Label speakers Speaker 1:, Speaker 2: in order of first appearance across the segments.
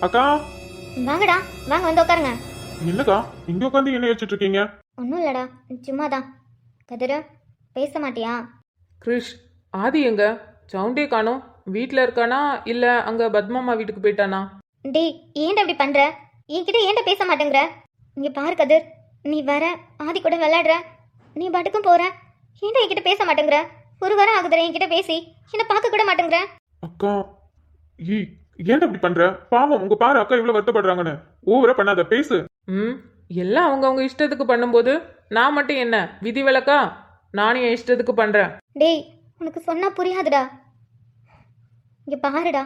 Speaker 1: அக்கா.
Speaker 2: வாங்கடா, வாங்க வந்து உட்காருங்க.
Speaker 1: என்னக்கா இங்க உட்காந்து என்ன யோசிச்சுட்டு இருக்கீங்க?
Speaker 2: ஒன்றும் இல்லடா, சும்மாதான். கதிர, பேச மாட்டியா?
Speaker 3: கிரிஷ், ஆதி எங்க? சவுண்டே காணோம். வீட்டில் இருக்கானா இல்லை அங்கே பத்மாமா வீட்டுக்கு போயிட்டானா?
Speaker 2: டேய், ஏன்டா இப்படி பண்ற? என்கிட்ட ஏன்டா பேச மாட்டேங்கிற? இங்க பாரு கதிர், நீ வர ஆதி கூட விளையாடுற, நீ பாட்டுக்கும் போற. ஏன்டா என்கிட்ட பேச மாட்டேங்கிற? ஒரு வாரம் ஆகுதுடா என்கிட்ட பேசி, என்ன பார்க்க கூட மாட்டேங்கிற.
Speaker 1: அக்கா, ஈ ஏன்டா இப்படி பண்ற? பாவம், உங்க பாரு அக்கா இவ்வளவு வருத்தப்படுறாங்கன்னு. ஓவரா பண்ணாத, பேசு.
Speaker 3: ம், எல்லாம் அவங்கவுங்க இஷ்டத்துக்கு பண்ணும்போது நான் மட்டும் என்ன விதி விலக்கா? நானும் என் இஷ்டத்துக்கு பண்ணுறேன்.
Speaker 2: டேய், உனக்கு சொன்னா புரியாதுடா. இங்க பாருடா,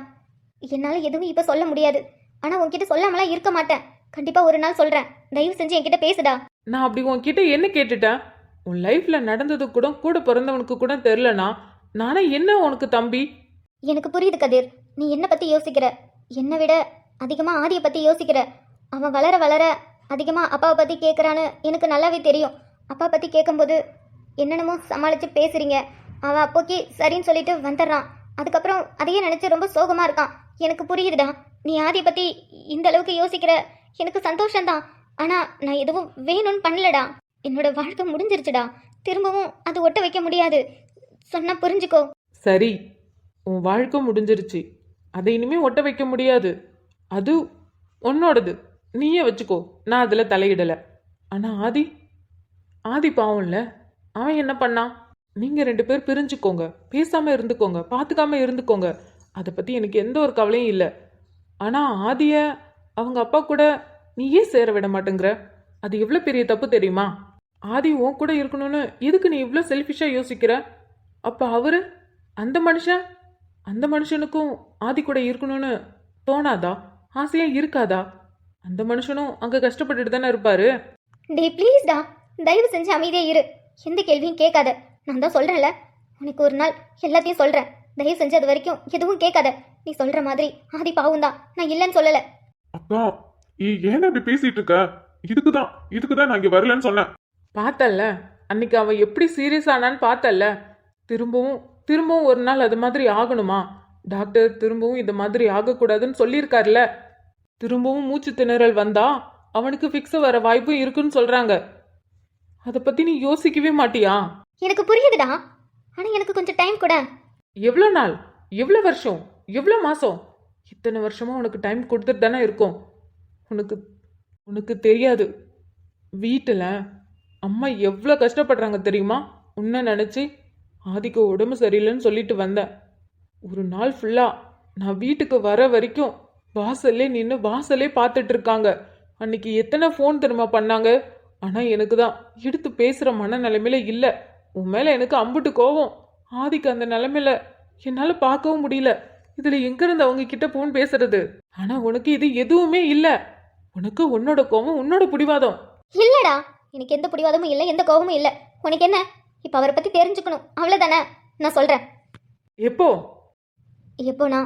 Speaker 2: என்னால எதுவும் இப்ப சொல்ல முடியாது. ஆனா உன்கிட்ட சொல்லாமலாம் இருக்க மாட்டேன். கண்டிப்பா ஒரு நாள் சொல்றேன். தயவு செஞ்சு என்கிட்ட பேசுடா.
Speaker 3: நான் அப்படி உன்கிட்ட என்ன கேட்டுட்டேன்? உன் லைஃப்பில் நடந்தது கூட கூட பிறந்தவனுக்கு கூட தெரிலனா நானே என்ன உனக்கு தம்பி?
Speaker 2: எனக்கு புரியுது கதிர், நீ என்ன பத்தி யோசிக்கிற. என்னை விட அதிகமா ஆதியை பத்தி யோசிக்கிற. அவன் வளர வளர அதிகமா அப்பாவை பத்தி கேட்கறான்னு எனக்கு நல்லாவே தெரியும். அப்பா பத்தி கேட்கும்போது என்னென்னமோ சமாளிச்சு பேசுறீங்க. அவன் அப்போக்கி சரின்னு சொல்லிட்டு வந்துடுறான். அதுக்கப்புறம் அதையே நினைச்சு ரொம்ப சோகமா இருக்கான். எனக்கு புரியுதுடா, நீ ஆதியை பத்தி இந்த அளவுக்கு யோசிக்கிற. எனக்கு சந்தோஷம்தான். ஆனா நான் எதுவும் வேணும்னு பண்ணலடா. என்னோட வாழ்க்கை முடிஞ்சிருச்சுடா. திரும்பவும் அது ஒட்ட வைக்க முடியாது. சொன்னா புரிஞ்சுக்கோ.
Speaker 3: சரி, உன் வாழ்க்கை முடிஞ்சிருச்சு. அதை இனிமே ஒட்ட வைக்க முடியாது. அது உன்னோடது, நீயே வச்சுக்கோ. நான் அதில் தலையிடலை. ஆனால் ஆதி ஆதி பாவம்ல. அவன் என்ன பண்ணான்? நீங்கள் 2 பேர் பிரிஞ்சுக்கோங்க, பேசாமல் இருந்துக்கோங்க, பார்த்துக்காம இருந்துக்கோங்க. அதை பற்றி எனக்கு எந்த ஒரு கவலையும் இல்லை. ஆனால் ஆதியை அவங்க அப்பா கூட நீயே சேர விட மாட்டேங்கிற. அது எவ்வளோ பெரிய தப்பு தெரியுமா? ஆதி உன் கூட இருக்கணும்னு எதுக்கு நீ இவ்வளோ செல்ஃபிஷாக யோசிக்கிற? அப்போ அவரு அந்த மனுஷனுக்கும் ஆதி கூட இருக்கணும்னு தோணாதா? ஆசையாக இருக்காதா? அந்த மனுஷனும் அங்கே கஷ்டப்பட்டுட்டு தானே இருப்பாரு.
Speaker 2: டேய் ப்ளீஸ்டா, தயவு செஞ்சு அமைதியே இரு. எந்த கேள்வியும் கேட்காத. நான் தான் சொல்கிறேன்ல, உனக்கு ஒரு நாள் எல்லாத்தையும் சொல்கிறேன். தயவு செஞ்சு அது வரைக்கும் எதுவும் கேட்காத. நீ சொல்கிற மாதிரி ஆதி பாவம் தான், நான் இல்லைன்னு சொல்லலை.
Speaker 1: அக்கா, ஏன்டா இப்படி பேசிட்டு இருக்க? இதுக்குதான் நான் இங்க வரலன்னு சொன்னேன்.
Speaker 3: பார்த்தல்ல, அன்னைக்கு அவன் எப்படி சீரியஸ் ஆனான்னு பார்த்தல்ல. திரும்பவும் ஒரு நாள் அது மாதிரி ஆகணுமா? டாக்டர் திரும்பவும் இது மாதிரி ஆகக்கூடாதுன்னு சொல்லியிருக்காருல. திரும்பவும் மூச்சு திணறல் வந்தா அவனுக்கு ஃபிக்ஸ் வர வாய்ப்பும் இருக்குன்னு சொல்றாங்க. அதை பத்தி நீ யோசிக்கவே மாட்டியா?
Speaker 2: எனக்கு புரியுதுடா, ஆனால் எனக்கு கொஞ்சம் டைம் கூட.
Speaker 3: எவ்வளோ நாள், எவ்வளோ வருஷம், எவ்வளோ மாசம்? இத்தனை வருஷமா உனக்கு டைம் கொடுத்துட்டு தானே இருக்கோம். உனக்கு தெரியாது, வீட்டில் அம்மா எவ்வளோ கஷ்டப்படுறாங்க தெரியுமா? உன்னை நினச்சி. ஆதிக்கு உடம்பு சரியில்லைன்னு சொல்லிட்டு வந்தேன். ஒரு நாள் ஃபுல்லாக நான் வீட்டுக்கு வர வரைக்கும் வாசலே பார்த்துட்டு இருக்காங்க. அன்னைக்கு எத்தனை ஃபோன் திரும்ப பண்ணாங்க. ஆனால் எனக்கு தான் எடுத்து பேசுகிற மனநிலைமையில இல்லை. உன் மேலே எனக்கு அம்புட்டு கோவம். ஆதிக்கு அந்த நிலைமையில என்னால் பார்க்கவும் முடியல. இதில் எங்கேருந்து அவங்க கிட்ட ஃபோன் பேசுறது? ஆனால் உனக்கு இது எதுவுமே இல்லை. உனக்கு உன்னோட கோவம், உன்னோட பிடிவாதம்.
Speaker 2: இல்லடா, எனக்கு எந்த பிடிவாதமும் இல்லை, எந்த கோபமும் இல்லை. உனக்கு என்ன? இப்போ அவரை பற்றி தெரிஞ்சுக்கணும், அவ்வளோதானே? நான் சொல்கிறேன்.
Speaker 3: எப்போ?
Speaker 2: எப்போனா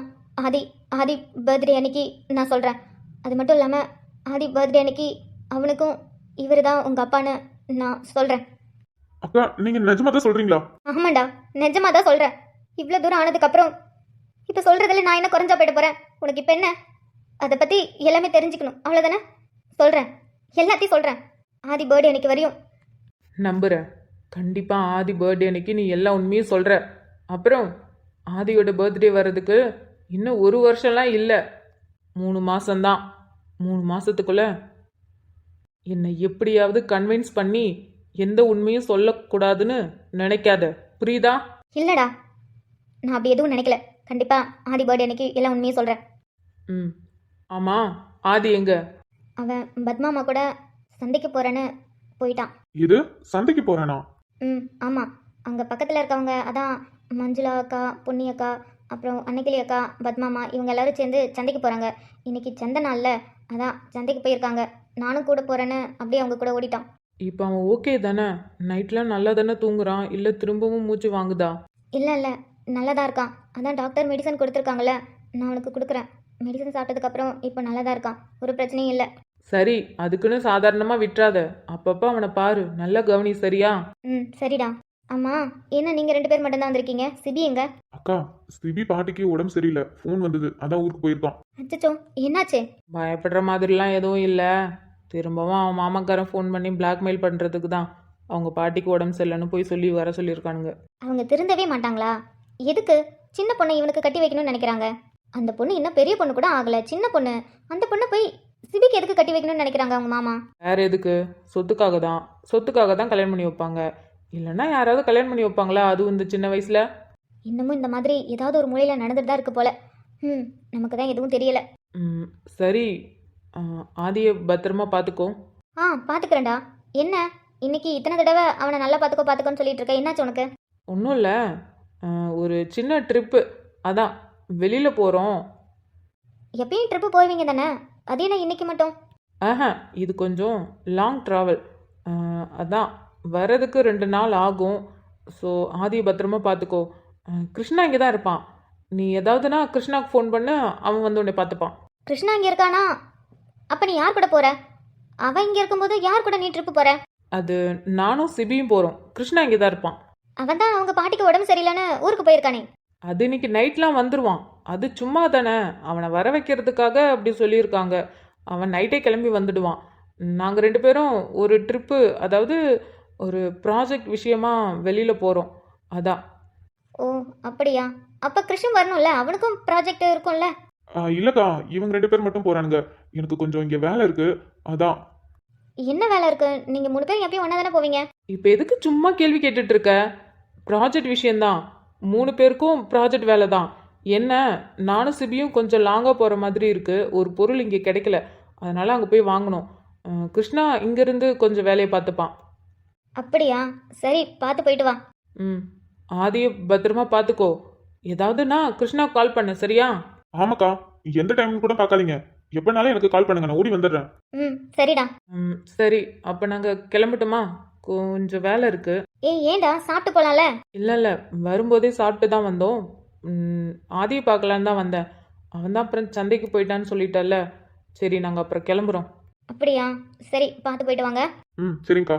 Speaker 2: ஆதி பர்த்டே அன்னைக்கு நான் சொல்கிறேன். அது மட்டும் இல்லாமல் ஆதி பர்த்டே அன்னைக்கு அவனுக்கும் இவர் தான் உங்கள் அப்பான்னு நான் சொல்கிறேன்.
Speaker 1: அக்கா, நீங்க நிஜமா தான் சொல்றீங்களா?
Speaker 2: ஆமாண்டா, நிஜமாக தான் சொல்கிறேன். இவ்வளோ தூரம் ஆனதுக்கப்புறம் இப்போ சொல்கிறதுல நான் என்ன குறைஞ்சா போயிட போகிறேன்? உனக்கு இப்போ என்ன? அதை பற்றி எல்லாமே தெரிஞ்சுக்கணும், அவ்வளோதானே? சொல்கிறேன், எல்லாத்தையும் சொல்கிறேன். ஆதி பர்த்டே அன்னைக்கு வரையும்
Speaker 3: நம்புகிறேன். கண்டிப்பாக ஆதி பர்த்டே அன்னைக்கு நீ எல்லா உண்மையும் சொல்கிற. அப்புறம் ஆதியோட பர்த்டே வர்றதுக்கு இன்னும் 1 வருஷம்லாம் இல்லை, 3 மாதம்தான். 3 மாதத்துக்குள்ள என்னை எப்படியாவது கன்வின்ஸ் பண்ணி எந்த உண்மையும் சொல்லக்கூடாதுன்னு நினைக்காத, புரியுதா?
Speaker 2: இல்லைடா, நான் அப்படி எதுவும் நினைக்கல. கண்டிப்பாக ஆதி பர்த்டே அன்னைக்கு எல்லா உண்மையும் சொல்கிறேன்.
Speaker 3: ம், ஆமாம். ஆதி எங்க?
Speaker 2: அவன் பத்மாமா கூட சந்தைக்கு போகிறேன்னு போயிட்டான்.
Speaker 1: இது சந்தைக்கு போறேனா?
Speaker 2: ஆமாம். அங்கே பக்கத்தில் இருக்கவங்க, அதான் மஞ்சுளா அக்கா, பொன்னி அக்கா, அப்புறம் அன்னைக்கிளி அக்கா, பத்மாமா, இவங்க எல்லாரும் சேர்ந்து சந்தைக்கு போகிறாங்க. இன்னைக்கு சந்தை நாளில், அதான் சந்தைக்கு போயிருக்காங்க. நானும் கூட போகிறேன்னு அப்படியே அவங்க கூட ஓடிட்டான்.
Speaker 3: இப்போ அவன் ஓகே தானே? நைட்லாம் நல்லா தானே தூங்குறான்? இல்லை திரும்பவும் மூச்சு வாங்குதா?
Speaker 2: இல்லை, நல்லா தான் இருக்கான். அதான் டாக்டர் மெடிசன் கொடுத்துருக்காங்களே, நான் அவனுக்கு கொடுக்குறேன். மெடிசன் சாப்பிட்டதுக்கப்புறம் இப்போ நல்லா தான் இருக்கான், ஒரு பிரச்சனையும் இல்லை.
Speaker 3: சரி, அதுக்குன்னு சாதாரணமாக விட்டுறாத. அப்பப்போ அவனை பாரு, நல்லா கவனி, சரியா?
Speaker 2: சரிடா. அம்மா, என்ன நீங்கள் 2 பேர் மட்டும்தான் வந்திருக்கீங்க? சிபி எங்க?
Speaker 1: அக்கா, சிபி பாட்டிக்கு உடம்பு சரியில்லை, ஃபோன் வந்தது, அதான் ஊருக்கு போயிருக்கான்.
Speaker 2: அச்சச்சோ, என்னாச்சு?
Speaker 3: பயப்படுற மாதிரிலாம் எதுவும் இல்லை. திரும்பவும் அவன் மாமாக்காரன் ஃபோன் பண்ணி பிளாக்மெயில் பண்ணுறதுக்கு தான் அவங்க பாட்டிக்கு உடம்பு சரியில்லைன்னு போய் சொல்லி வர சொல்லியிருக்கானுங்க.
Speaker 2: அவங்க திருந்தவே மாட்டாங்களா? எதுக்கு சின்ன பொண்ணை இவனுக்கு கட்டி வைக்கணும்னு நினைக்கிறாங்க? அந்த பொண்ணு இன்னும் பெரிய பொண்ணு கூட ஆகலை, சின்ன பொண்ணு. அந்த பொண்ணை போய் சிபிக்கு எதுக்கு கட்டி வைக்கணும்னு நினைக்கிறாங்க அவங்க மாமா?
Speaker 3: வேற எதுக்கு? சொத்துக்காக தான் கல்யாணம் பண்ணி வைப்பாங்க. இல்லைன்னா யாராவது கல்யாணம் பண்ணி வைப்பாங்களா, அதுவும் இந்த சின்ன வயசில்?
Speaker 2: இன்னமும் இந்த மாதிரி ஏதாவது ஒரு மூலையில் நடந்துட்டு தான் இருக்கு போல. நமக்கு தான் எதுவும் தெரியல.
Speaker 3: சரி, ஆதியை பத்திரமா பார்த்துக்கோ.
Speaker 2: பார்த்துக்கிறேன்டா. என்ன இன்னைக்கு இத்தனை தடவை அவனை நல்லா பார்த்துக்கோன்னு சொல்லிட்டு இருக்க, என்னாச்சு உனக்கு?
Speaker 3: ஒன்றும் இல்லை, ஒரு சின்ன ட்ரிப்பு, அதான் வெளியில் போகிறோம்.
Speaker 2: எப்பயும் ட்ரிப்பு போவீங்க தானே, அது என்ன இன்னைக்கு மட்டும்?
Speaker 3: இது கொஞ்சம் லாங் ட்ராவல், அதான் வர்றதுக்கு 2 நாள் ஆகும். ஸோ ஆதியை பத்திரமா பார்த்துக்கோ. கிருஷ்ணா இங்கே தான் இருப்பான். நீ ஏதாவதுனா கிருஷ்ணாவுக்கு ஃபோன் பண்ணு, அவன் வந்து உன்னை பார்த்துப்பான்.
Speaker 2: கிருஷ்ணா இங்கே இருக்கானா? அப்போ நீ யார் கூட போற? அவன் இங்கே இருக்கும்போது யார் கூட நீ ட்ரிப்பு போற?
Speaker 3: அது நானும் சிபியும் போகிறோம். கிருஷ்ணா இங்கே தான் இருப்பான்.
Speaker 2: அவன் தான் அவங்க பாட்டிக்கு உடம்பு சரியில்லைன்னு ஊருக்கு போயிருக்கானே.
Speaker 3: அது இன்னைக்கு நைட்லாம் வந்துடுவான். அது சும்மா தானே, அவனை வர வைக்கிறதுக்காக அப்படி சொல்லியிருக்காங்க. அவன் நைட்டே கிளம்பி வந்துடுவான். நாங்கள் 2 பேரும் ஒரு ட்ரிப்பு, அதாவது ஒரு ப்ராஜெக்ட் விஷயமா வெளியில் போகிறோம், அதான்.
Speaker 2: ஓ அப்படியா? அப்போ கிருஷ்ணன் வரணும்ல, அவனுக்கும் ப்ராஜெக்ட் இருக்கும்ல.
Speaker 1: இல்லக்கா, இவங்க 2 பேர் மட்டும் போறானுங்க. எனக்கு கொஞ்சம் இங்க வேலை இருக்கு, அதான்.
Speaker 2: என்ன வேலை இருக்கு? நீங்கள் 3 பேரும் எப்பயும் ஒன்றா தானே போவீங்க?
Speaker 3: இப்போ எதுக்கு சும்மா கேள்வி கேட்டுட்டு இருக்க? ப்ராஜெக்ட் விஷயந்தான், 3 பேருக்கும் ப்ராஜெக்ட் வேலை தான். என்ன, நானும் சிபியும் கொஞ்சம் லாங்காக போகிற மாதிரி இருக்குது. ஒரு பொருள் இங்கே கிடைக்கல, அதனால் அங்கே போய் வாங்கணும். கிருஷ்ணா இங்கேருந்து கொஞ்சம் வேலையை பார்த்துப்பான்.
Speaker 2: அப்படியா? சரி, பார்த்து போயிட்டு வா.
Speaker 3: ஆதியை பத்திரமா பார்த்துக்கோ. ஏதாவதுன்னா கிருஷ்ணாவுக்கு கால் பண்ணு, சரியா?
Speaker 1: ஆமாக்கா, எந்த டைம் கூட பார்க்காதீங்க, எப்பனாலும் எனக்கு கால் பண்ணுங்க, நான் ஓடி வந்துடுறேன்.
Speaker 2: சரிடா.
Speaker 3: சரி, அப்போ நாங்கள் கிளம்பட்டுமா? கொஞ்சம் வேலை இருக்கு.
Speaker 2: ஏன்டா, சாப்பிட்டு போலாம்ல?
Speaker 3: இல்லை, வரும்போதே சாப்பிட்டு தான் வந்தோம். ஆதியை பார்க்கலான்னு தான் வந்தேன். அவன் தான் அப்புறம் சந்தைக்கு போயிட்டான்னு சொல்லிட்டல்ல. சரி, நாங்கள் அப்புறம் கிளம்புறோம்.
Speaker 2: அப்படியா? சரி, பார்த்து போயிட்டு வாங்க.
Speaker 1: சரிங்கக்கா.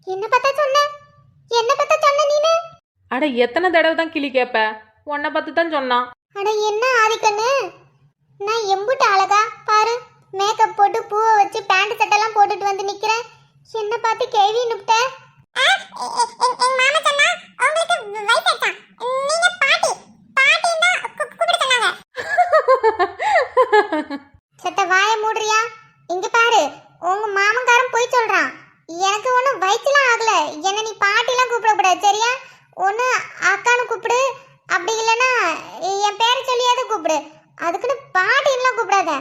Speaker 2: என்ன பார்த்தா சொன்ன நீனு?
Speaker 3: அட, எத்தனை தடவை தான் கிளி கேட்ப? உன்னை பார்த்து தான் சொன்னான்.
Speaker 2: அட என்ன ஆதிக்கண்ணு, நான் எம்புட்டு அழகா பாரு, மேக்கப் போட்டு பூவை வச்சு பேண்ட் சட்டெல்லாம் போட்டுட்டு வந்து நிக்கிறேன். என்ன பார்த்து கேள்வி நுப்ட? சட்ட வாய மூடுறியா? இங்க பாரு, உங்க மாமன்காரன் போய் சொல்றான். எனக்கு ஒன்றும் வயிற்றுலாம் ஆகல, என்ன நீ பாட்டிலாம் கூப்பிடக்கூடாது, சரியா? ஒன்று அக்கான்னு கூப்பிடு, அப்படி இல்லைன்னா என் பேரை சொல்லியாவது கூப்பிடு. அதுக்குன்னு பாட்டின்லாம் கூப்பிடாத.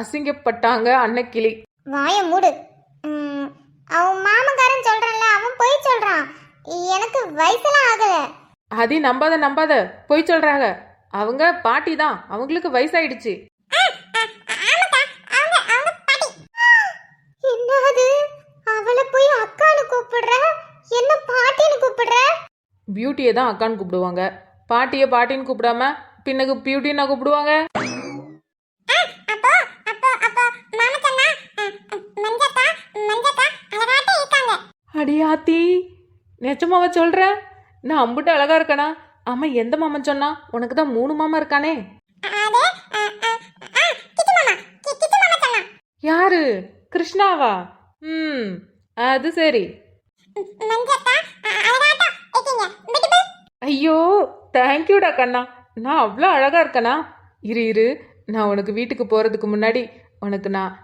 Speaker 3: அசிங்கப்பட்டாங்க அன்னக்கிளி.
Speaker 2: வாய மூடு. அவன் மாமன்காரன் சொல்றான்ல, அவன் போய் சொல்றான். எனக்கு வயசுலாம் ஆகல.
Speaker 3: அதி நம்பாத, போய் சொல்றாங்க. அவங்க பாட்டி தான், அவங்களுக்கு வயசாயிடுச்சு.
Speaker 2: என்னது, அவளை போய் அக்கான்னு கூப்பிடுற, என்ன பாட்டின்னு கூப்பிடுற?
Speaker 3: பியூட்டியை தான் அக்கான்னு கூப்பிடுவாங்க, பாட்டியை பாட்டின்னு கூப்பிடாம பின்னக்கு பியூட்டின்னு கூப்பிடுவாங்க. அடியாத்தி, நிஜமாவ சொல்ற? நான் அம்புட்டு அழகா இருக்கனா? ஆமா, எந்த மாமன் சொன்னா? உனக்கு தான் 3 மாமா இருக்கானே. யாரு? கிருஷ்ணாவா? அது சரி. ஐயோ, தேங்க்யூடா கண்ணா, நான் அவ்வளோ அழகா இருக்கனா? இரு, நான் உனக்கு வீட்டுக்கு போறதுக்கு முன்னாடி உனக்கு நான்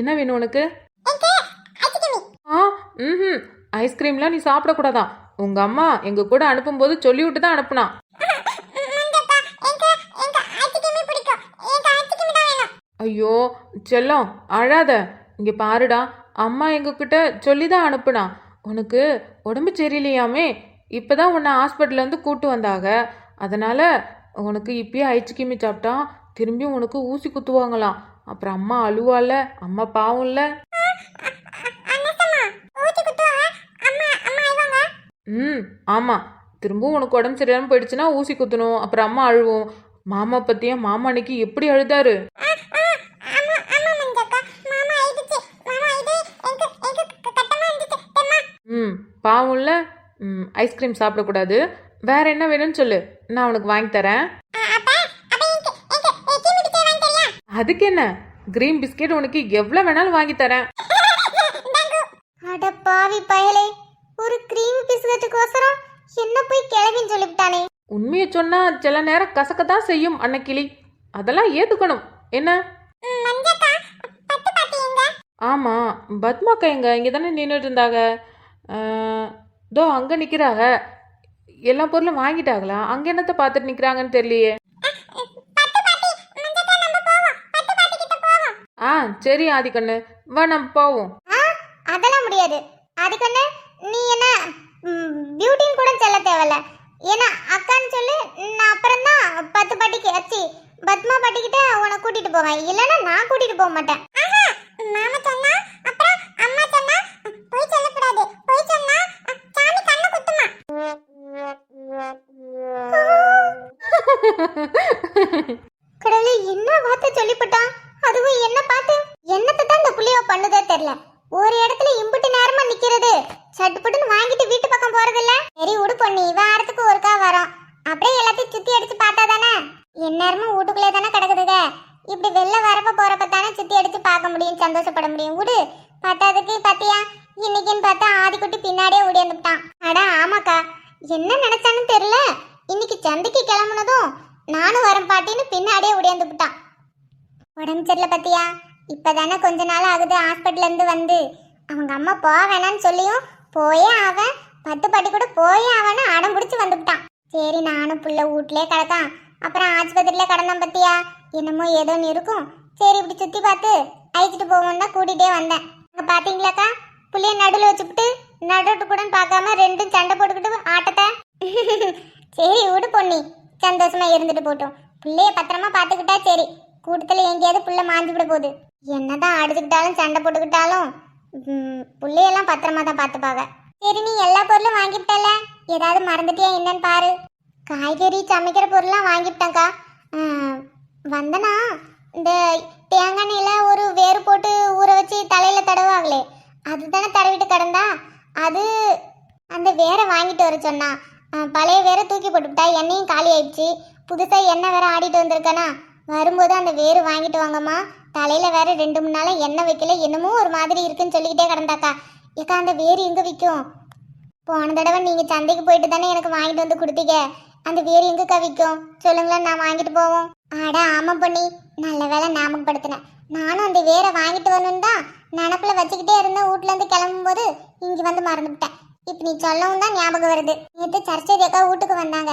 Speaker 3: என்ன வேணும் உனக்கு? ஐஸ்கிரீம்லாம் நீ சாப்பிடக்கூடாதான். உங்க அம்மா எங்க கூட அனுப்பும்போது சொல்லி விட்டு தான் அனுப்புனா. ஐயோ செல்லம், அழாத. இங்க பாருடா, அம்மா எங்ககிட்ட சொல்லி தான் அனுப்புனா. உனக்கு உடம்பு சரியில்லையாமே, இப்பதான் உன்னை ஹாஸ்பிட்டல்ல இருந்து கூட்டு வந்தாக. அதனால உனக்கு இப்பயே ஐஸ்கிரீமி சாப்பிட்டா திரும்பி உனக்கு ஊசி குத்துவாங்களாம். அப்புறம் அம்மா அழுவால, அம்மா பாவம்ல. ம் ஆமாம், திரும்பவும் உனக்கு உடம்பு சரியாமல் போயிடுச்சுன்னா ஊசி குத்தணும், அப்புறம் அம்மா அழுவோம். மாமா பத்தியா, மாமா அன்னைக்கு எப்படி அழுதாரு. ம் பாவம்ல. ஐஸ்கிரீம் சாப்பிடக்கூடாது. வேற என்ன வேணும்னு சொல்லு, நான் உனக்கு வாங்கி தரேன். அதுக்கு என்ன, கிரீன் பிஸ்கெட் உனக்கு எவ்வளோ வேணாலும் வாங்கி தரேன்.
Speaker 2: அட பாவி பயலே, ஒரு கிரீம் பிஸ்கட்டுக்கோசரம் என்ன போய் கிளவின்னு சொல்லிவிட்டானே.
Speaker 3: உண்மையை சொன்னா சில நேரம் கசக்கத்தான் செய்யும் அன்னைக்கிளி, அதெல்லாம் ஏத்துக்கணும் என்ன. ஆமா, பத்மாக்கா எங்க இங்கே தானே நின்றுட்டு இருந்தாங்க. தோ அங்கே நிற்கிறாங்க. எல்லா பொருளும் வாங்கிட்டாங்களா? அங்கே என்னத்தை பார்த்துட்டு நிற்கிறாங்கன்னு தெரியலையே. ஆ சரி ஆதிக்கண்ணு, வா நம்ம போவோம்.
Speaker 2: அதெல்லாம் முடியாது அதுக்கண்ணே, நீ என்ன பியூட்டின்னு கூட சொல்ல தேவையில்ல. ஏன்னா அக்கான்னு சொல்லு, நான் அப்புறம் தான் 10 பாட்டிக்கு அச்சி பத்மா பாட்டிக்கிட்ட உன்னை கூட்டிட்டு போவேன், இல்லைன்னா நான் கூட்டிட்டு போக மாட்டேன். மாமா சொன்னா அப்புறம் அம்மா சொன்னா போய் சொல்லக்கூடாது, போய் சொன்னா சாமி கண்ணை குத்துமா. கடவுளே, என்ன வார்த்தை சொல்லிவிட்டான், அதுவும் என்ன பார்த்து. என்னத்தை தான் இந்த புள்ளியோ பண்ணுதே தெரியல. ஒரு இடத்துல இம்புட்டு நேரமா நிக்கிறது, சட்டுப்பட்டுன்னு வாங்கிட்டு வீட்டு பக்கம் போறது இல்ல. சரி விடு பொண்ணு, வாரத்துக்கு ஒருக்கா வரோம், அப்படியே எல்லாத்தையும் சுத்தி அடிச்சு பார்த்தா தானே. எந்நேரமும் வீட்டுக்குள்ளே தானே கிடக்குதுங்க, இப்படி வெளில வரப்ப போறப்ப தானே சுத்தி அடிச்சு பார்க்க முடியும், சந்தோஷப்பட முடியும். விடு. பத்தாதுக்கு பத்தியா, இன்னைக்குன்னு பார்த்தா ஆதிக்குட்டி பின்னாடியே ஓடியாந்துட்டான். அட ஆமாக்கா, என்ன நினைச்சான்னு தெரியல, இன்னைக்கு சந்தைக்கு கிளம்புனதும் நானும் வரேன் பாட்டின்னு பின்னாடியே ஓடியாந்துட்டான். உடம்பு சரியில்ல பத்தியா, இப்பதானே கொஞ்ச நாள் ஆகுது ஹாஸ்பிட்டல்ல இருந்து வந்து. அவங்க அம்மா வேணான்னு சொல்லியும் போயே அவன் 10 பாட்டி கூட போயே அவனு அடம் பிடிச்சி வந்துவிட்டான். சரி நானும் புள்ள வீட்லயே கிடக்கான், அப்புறம் ஆஸ்பத்திரியில கிடந்தான் பத்தியா, என்னமோ ஏதோ இருக்கும். சரி இப்படி சுத்தி பார்த்து அழைச்சிட்டு போவோம் தான் கூட்டிகிட்டே வந்தேன். அங்கே பார்த்தீங்களாக்கா, புள்ளைய நடுவில் வச்சுக்கிட்டு நடுட்டு கூட பார்க்காம ரெண்டும் சண்டை போட்டுக்கிட்டு ஆட்டத்தை. சரி விடு பொண்ணி, சந்தோஷமா இருந்துட்டு போட்டோம். பிள்ளைய பத்திரமா பார்த்துக்கிட்டா சரி, கூட்டத்தில் எங்கேயாவது புள்ள மாஞ்சு விட போகுது. என்னதான் அடிச்சுக்கிட்டாலும் சண்டை போட்டுக்கிட்டாலும் பிள்ளையெல்லாம் பத்திரமா தான் பார்த்துப்பாங்க. சரி நீ எல்லா பொருளும் வாங்கிவிட்டல, ஏதாவது மறந்துட்டியா என்னன்னு பாரு. காய்கறி சமைக்கிற பொருள்லாம் வாங்கிவிட்டேங்க்கா. வந்தனா இந்த தேங்காய் எண்ணெயில் ஒரு வேறு போட்டு ஊற வச்சு தலையில் தடவாங்களே, அதுதானே தடவிட்டு கிடந்தா, அது அந்த வேரை வாங்கிட்டு வர சொன்னா. பழைய வேரை தூக்கி போட்டுவிட்டா, எண்ணெயும் காலி ஆயிடுச்சு. புதுசாக எண்ணெய் வேற ஆடிட்டு வந்திருக்கேனா, வரும்போது அந்த வேறு வாங்கிட்டு வாங்கம்மா. தலையில் வேற 2-3 நாளாக எண்ணெய் வைக்கல, என்னமோ ஒரு மாதிரி இருக்குன்னு சொல்லிக்கிட்டே கிடந்தாக்கா. ஏக்கா அந்த வேறு எங்கே விற்கும்? போன தடவை நீங்கள் சந்தைக்கு போயிட்டு தானே எனக்கு வாங்கிட்டு வந்து கொடுத்தீங்க, அந்த வேறு எங்கேக்கா விற்கும் சொல்லுங்களேன், நான் வாங்கிட்டு போவோம். ஆட ஆமாம் பண்ணி, நல்ல வேலை ஞாபகப்படுத்தினேன். நானும் அந்த வேரை வாங்கிட்டு வரணும் தான் நினப்பில் வச்சுக்கிட்டே இருந்தேன். வீட்டிலேருந்து கிளம்பும்போது இங்கே வந்து மறந்துவிட்டேன். இப்போ நீ சொல்லவும் தான் ஞாபகம் வருது. நேற்று சர்ச்சை அக்கா வீட்டுக்கு வந்தாங்க,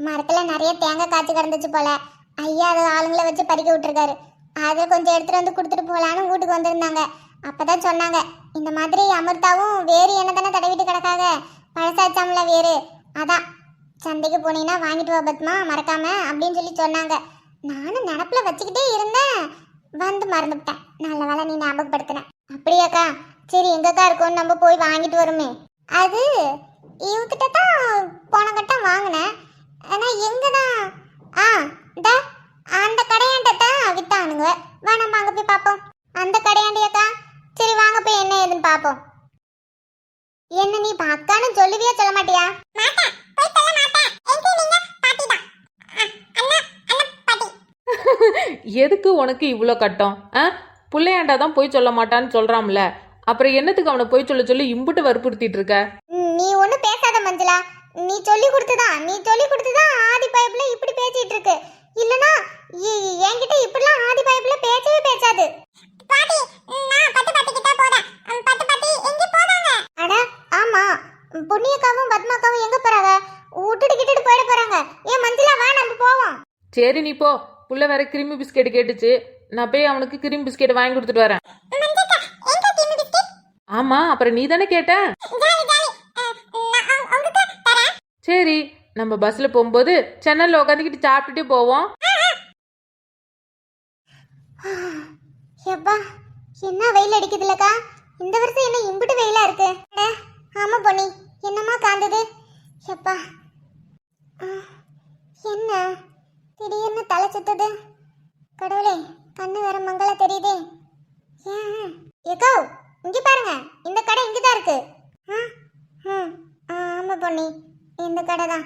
Speaker 2: மரத்தில் நிறைய தேங்காய் காய்ச்சி கிடந்துச்சு போல. ஐயா அதை ஆளுங்களை வச்சு பறிக்க விட்டுருக்காரு. அதில் கொஞ்சம் எடுத்துகிட்டு வந்து கொடுத்துட்டு போகலான்னு வீட்டுக்கு வந்திருந்தாங்க. அப்போ தான் சொன்னாங்க, இந்த மாதிரி அமிர்தாவும் வேறு என்ன தானே தடவிட்டு கிடக்காக, பழசாச்சாமல வேறு, அதான் சந்தைக்கு போனீங்கன்னா வாங்கிட்டு வா பத்மா மறக்காம அப்படின்னு சொல்லி சொன்னாங்க. நானும் நினப்பில் வச்சுக்கிட்டே இருந்தேன், வந்து மறந்துவிட்டேன். நல்ல வேலை நீ ஞாபகப்படுத்தினேன். அப்படியாக்கா, சரி எங்கக்கா இருக்கோன்னு நம்ம போய் வாங்கிட்டு வருமே. அது இவகிட்ட தான் போன கட்டம் வாங்கினேன், ஆனால் எங்கே தான் அந்த கடையாண்ட தான் வித்தானுங்க. வா நம்ம அங்கே போய் பார்ப்போம். அந்த கடையாண்டியாக்கா, சரி வாங்க போய் என்ன ஏதுன்னு பார்ப்போம். என்ன நீ இப்போ அக்கான்னு சொல்லுவியா சொல்ல மாட்டியா?
Speaker 3: எதுக்கு உனக்கு இவ்வளோ கட்டம்? பிள்ளையாண்டா தான் போய் சொல்ல மாட்டான்னு சொல்றான்ல, அப்புறம் என்னத்துக்கு அவனை போய் சொல்ல சொல்லி இம்புட்டு வற்புறுத்திட்டு இருக்க?
Speaker 2: நீ ஒன்றும் பேசாத மஞ்சளா, நீ சொல்லி கொடுத்துதான் ஆதி பைப்ல இப்படி பேசிட்டு இருக்கு. இல்லனா என்கிட்ட இப்படிலாம் ஆதி பைப்ல பேசவே பேசாது. பாட்டி நான் 10 பாட்டி கிட்ட போறேன். 10 பாட்டி எங்க போறாங்க? அட ஆமா, புண்ணியக்காவும் பத்மாக்காவும் எங்க போறாங்க? விட்டுட்டு போயிட போறாங்க. ஏன் மஞ்சளா வா நம்ம போவோம்.
Speaker 3: சரி நீ போ, புள்ள வேற கிரீமி பிஸ்கெட் கேட்டுச்சு, நான் போய் அவனுக்கு கிரீம் பிஸ்கெட் வாங்கி கொடுத்துட்டு வரேன். ஆமா, அப்புறம் நீ தானே கேட்ட. சரி நம்ம பஸ்ல போகும்போது சென்னல்ல உட்காந்துக்கிட்டு சாப்பிட்டுட்டே போவோம்.
Speaker 2: எப்பா என்ன வெயில் அடிக்குதுலக்கா, இந்த வருஷம் என்ன இம்புட்டு வெயிலா இருக்கு. ஆமா பொண்ணி, என்னம்மா காந்தது, எப்பா என்ன திடீர்னு தலை சுத்துது. கடவுளே, கண்ணு வேற மங்கள தெரியுதே. ஏன் ஏக்கோ, இங்க பாருங்க, இந்த கடை இங்கதான் இருக்கு. ஆமா பொன்னி, இந்த கடை தான்.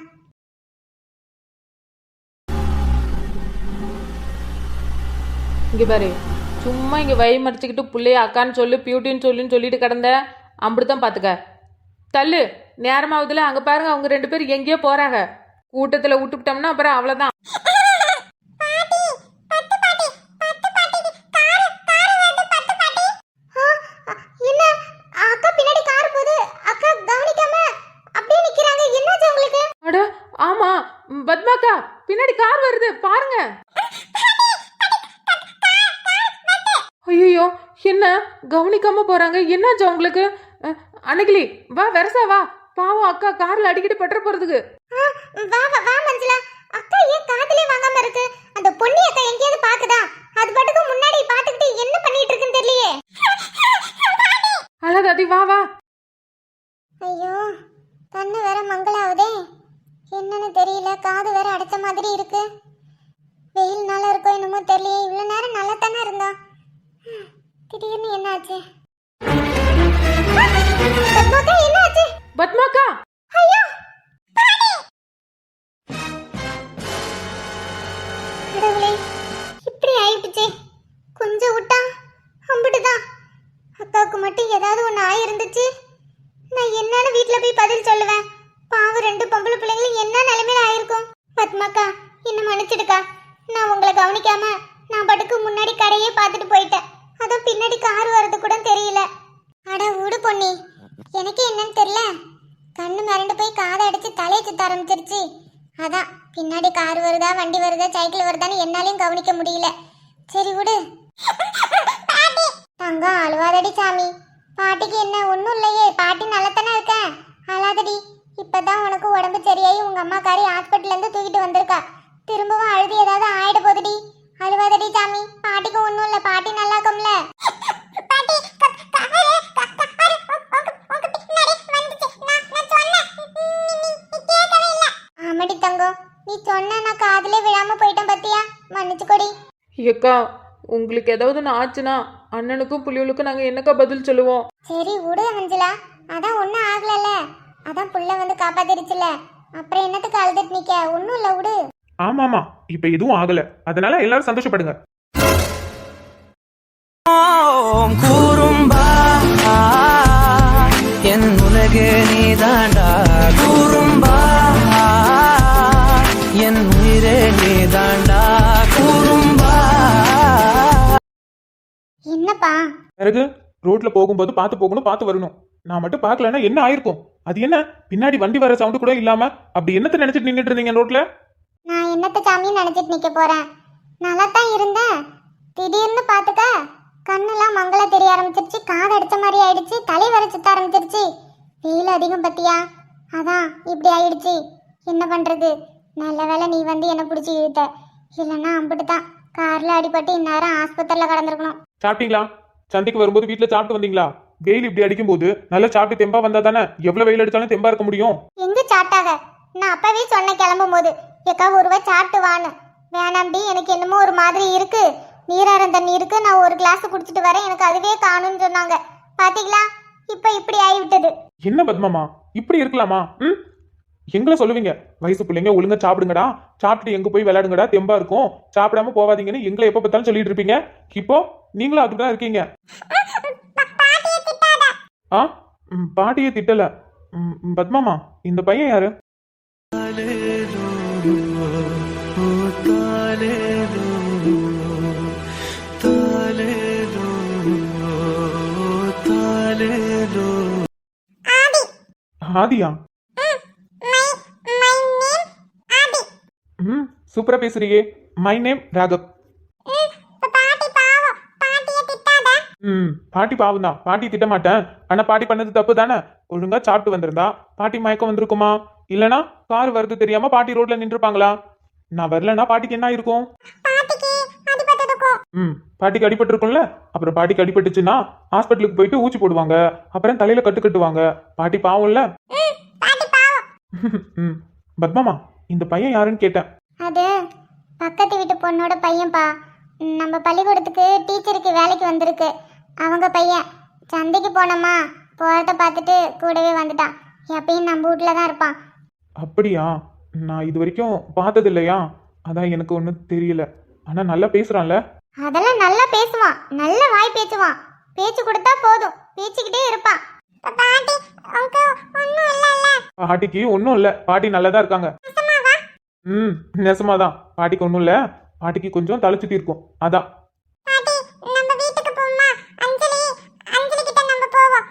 Speaker 3: இங்கே பாரு, சும்மா இங்கே வழி மறைச்சிக்கிட்டு பிள்ளைய அக்கான்னு சொல்லு பியூட்டின்னு சொல்லுன்னு சொல்லிட்டு கிடந்த அப்படித்தான் பார்த்துக்க. தள்ளு, நேரமாவதுல அங்கே பாருங்க, அவங்க 2 பேரும் எங்கேயோ போகிறாங்க. கூட்டத்தில் விட்டுவிட்டோம்னா அப்புறம் அவ்வளோதான். அட ஆமா, பத்மாக்கா, பின்னாடி கார் வருது பாருங்க. ஐயோ, என்ன கவனிக்காம போறாங்க? என்னாச்சு அவங்களுக்கு? அன்னைக்கிளி வா, வெரசா வா, பாவம் அக்கா கார்ல அடிக்கடி பற்ற போறதுக்கு.
Speaker 2: வா வா வா மஞ்சளா, அக்கா ஏன் காதுலயே வாங்காம இருக்கு? அந்த பொண்ணி அக்கா எங்கேயாவது பாக்குதா? அது பாட்டுக்கு முன்னாடி பாத்துக்கிட்டு என்ன பண்ணிட்டு இருக்குன்னு தெரியலையே.
Speaker 3: அழகாதி வா வா.
Speaker 2: ஐயோ, கண்ணு வேற மங்களாவுதே, என்னன்னு தெரியல. காது வேற அடைச்ச மாதிரி இருக்கு. வெயில்னால இருக்கோ என்னமோ தெரியலையே. இவ்வளவு நேரம் நல்லா தானே இருந்தா, திடீர்னு என்னாச்சு? பத்மாக்கா, என்னாச்சு?
Speaker 3: பத்மாக்கா,
Speaker 2: ஐயோ கடவுளே, இப்படி ஆயிடுச்சு. கொஞ்சம் விட்டா அம்பிட்டுதான். அக்காவுக்கு மட்டும் ஏதாவது ஒன்று ஆயிருந்துச்சு, நான் என்னன்னு வீட்டில் போய் பதில் சொல்லுவேன். பாவம் 2 பொம்பளை பிள்ளைங்களும் என்ன நிலைமையில ஆயிருக்கும். பத்மாக்கா, என்ன மன்னிச்சிடுக்கா. நான் உங்களை கவனிக்காம நான் பாட்டுக்கு முன்னாடி கடையே பார்த்துட்டு போயிட்டேன். அதான் பின்னாடி கார் வர்றது கூட தெரியல. அட விடு பொன்னி, எனக்கு என்னன்னு தெரியல, கண்ணு மிரண்டு போய் காதை அடிச்சு தலையை சுத்த ஆரம்பிச்சிருச்சு. அதான் பின்னாடி கார் வருதா, வண்டி வருதா, சைக்கிள் வருதான்னு என்னாலையும் கவனிக்க முடியல. சரி விடு. தங்கம் அழுவாதடி சாமி. பாட்டிக்கு என்ன ஒன்றும் இல்லையே, பாட்டி நல்லத்தானே இருக்க. அழாதடி. இப்பதான் உனக்கு உடம்பு சரியாயி உங்க அம்மாக்காரி ஹாஸ்பிட்டல்ல இருந்து தூக்கிட்டு வந்திருக்கா. திரும்பவும் அழுது ஏதாவது ஆயிட போகுதுடி. அழுவாதடி சாமி, பாட்டிக்கு ஒன்றும் இல்லை, பாட்டி நல்லா இருக்கும்ல. ஆமாடி தங்கம், நீ சொன்ன நான் காதுல விழாம போயிட்டேன் பத்தியா, மன்னிச்சுக்கோடி.
Speaker 3: ஏக்கா, உங்களுக்கு ஏதாவது ஒன்று ஆச்சுன்னா அண்ணனுக்கும் புள்ளிகளுக்கும் நாங்கள் என்னக்கா பதில் சொல்லுவோம்?
Speaker 2: சரி விடு மஞ்சளா, அதான் ஒன்றும் ஆகலல்ல, அதான் புள்ள வந்து காப்பாத்திருச்சுல, அப்புறம் என்னத்துக்கு அழுதுட்டு நிக்க? ஒன்றும் இல்லை, விடு.
Speaker 1: ஆமாமா, இப்ப எதுவும் ஆகல, அதனால எல்லாரும் சந்தோஷப்படுங்க.
Speaker 4: கூறும்பா என் உலகே நீதாண்டா, கூறும்பா என் உயிரே நீதாண்டா, கூறும்பா.
Speaker 2: என்னப்பா?
Speaker 1: பிறகு ரோட்ல போகும்போது பார்த்து போகணும், பார்த்து வரணும். நான் மட்டும் பார்க்கலன்னா என்ன ஆயிருக்கும்? அது என்ன, பின்னாடி வண்டி வர சவுண்டு கூட இல்லாம அப்படி என்னத்தை நினைச்சிட்டு நின்றுட்டு இருந்தீங்க ரோட்ல?
Speaker 2: நான் என்னத்த சாமி நினைச்சிட்டு நிக்க போறேன்? நல்லா தான் இருந்தேன். திடீர்னு பாத்துக்க கண்ணெல்லாம் மங்கள தெரிய ஆரம்பிச்சிருச்சு, காது அடிச்ச மாதிரி ஆயிடுச்சு, தலை வர சுத்த ஆரம்பிச்சிருச்சு. வெயில் அதிகம் பத்தியா, அதான் இப்படி ஆயிடுச்சு. என்ன பண்றது? நல்ல வேலை நீ வந்து என்ன பிடிச்சி இழுத்த, இல்லைன்னா அம்பிட்டு தான் கார்ல அடிபட்டு இந்நேரம் ஆஸ்பத்திரியில கடந்திருக்கணும்.
Speaker 1: சாப்பிட்டீங்களா? சந்தைக்கு வரும்போது வீட்டுல சாப்பிட்டு வந்தீங்களா? வெயில் இப்படி அடிக்கும் போது நல்லா சாப்பிட்டு தெம்பா வந்தா தானே எவ்வளவு வெயில் அடிச்சாலும் தெம்பா இருக்க முடியும்.
Speaker 2: எங்க சாப்பிட்டாக? நான் அப்பவே சொன்னேன் கிளம்பும் போது, எக்கா ஒருவா சாப்பிட்டு வான்னு. வேணாம்டி, எனக்கு என்னமோ ஒரு மாதிரி இருக்கு, நீராரம் தண்ணி இருக்கு, நான் ஒரு கிளாஸ் குடிச்சிட்டு வரேன், எனக்கு அதுவே காணும்னு சொன்னாங்க. பாத்தீங்களா, இப்ப இப்படி ஆகிவிட்டது.
Speaker 1: என்ன பத்மாமா, இப்படி இருக்கலாமா? எங்களை சொல்லுவீங்க, வயசு பிள்ளைங்க ஒழுங்கா சாப்பிடுங்கடா, சாப்பிட்டு எங்க போய் விளையாடுங்கடா, தெம்பா இருக்கும், சாப்பிடாம போவாதீங்கன்னு எங்களை எப்ப பார்த்தாலும் சொல்லிட்டு இருப்பீங்க. இப்போ நீங்களும் அதுதான் இருக்கீங்க. ஆ, பாட்டியை திட்டல. பத்மாமா, இந்த பையன் யாரு? ஆதியா? சூப்பரா பேசுறியே. My name Raghav. பாட்டி பாவம் தான், பாட்டி திட்ட மாட்டேன். ஆனா பாட்டி பண்ணது தப்பு தானே. ஒழுங்கா சாப்பிட்டு வந்திருந்தா பாட்டி மயக்கம் வந்திருக்குமா? இல்லனா கார் வருது தெரியாம பாட்டி ரோட்ல நின்றுப்பாங்களா? நான் வரலன்னா பாட்டிக்கு என்ன இருக்கும்? பாட்டிக்கு அடிபட்டு இருக்கும்ல. அப்புறம் பாட்டிக்கு அடிபட்டுச்சுன்னா ஹாஸ்பிட்டலுக்கு போயிட்டு ஊசி போடுவாங்க, அப்புறம் தலையில கட்டு கட்டுவாங்க. பாட்டி பாவம்ல. ம் பத்மாமா இந்த பையன் யாருன்னு கேட்டேன்.
Speaker 2: அது பக்கத்து வீட்டு பொண்ணோட பையன்பா. நம்ம பள்ளிக்கூடத்துக்கு டீச்சருக்கு வேலைக்கு வந்திருக்கு. அவங்க பையன். சந்தைக்கு போனோமா, போகிறத பார்த்துட்டு கூடவே வந்துட்டான். எப்பயும் நம்ம வீட்டில் தான் இருப்பான்.
Speaker 1: அப்படியா? நான் இது வரைக்கும் பார்த்தது இல்லையா, அதான் எனக்கு ஒன்றும் தெரியல. ஆனால் நல்லா பேசுகிறான்ல.
Speaker 2: அதெல்லாம் நல்லா பேசுவான். நல்ல வாய் பேசுவான். பேச்சு கொடுத்தா போதும், பேச்சுக்கிட்டே இருப்பான். பாட்டி ஒன்றும் இல்லைல்ல.
Speaker 1: பாட்டிக்கு ஒன்றும் இல்லை, பாட்டி நல்லா தான் இருக்காங்க. ம் நெசமாதான், பாட்டிக்கு ஒன்றும் இல்லை. பாட்டிக்கு கொஞ்சம் தலை சுத்தி இருக்கும், அதான்.
Speaker 2: பாட்டி நம்ம வீட்டுக்கு போமா. அஞ்சலி கிட்ட நம்ம போவோம்.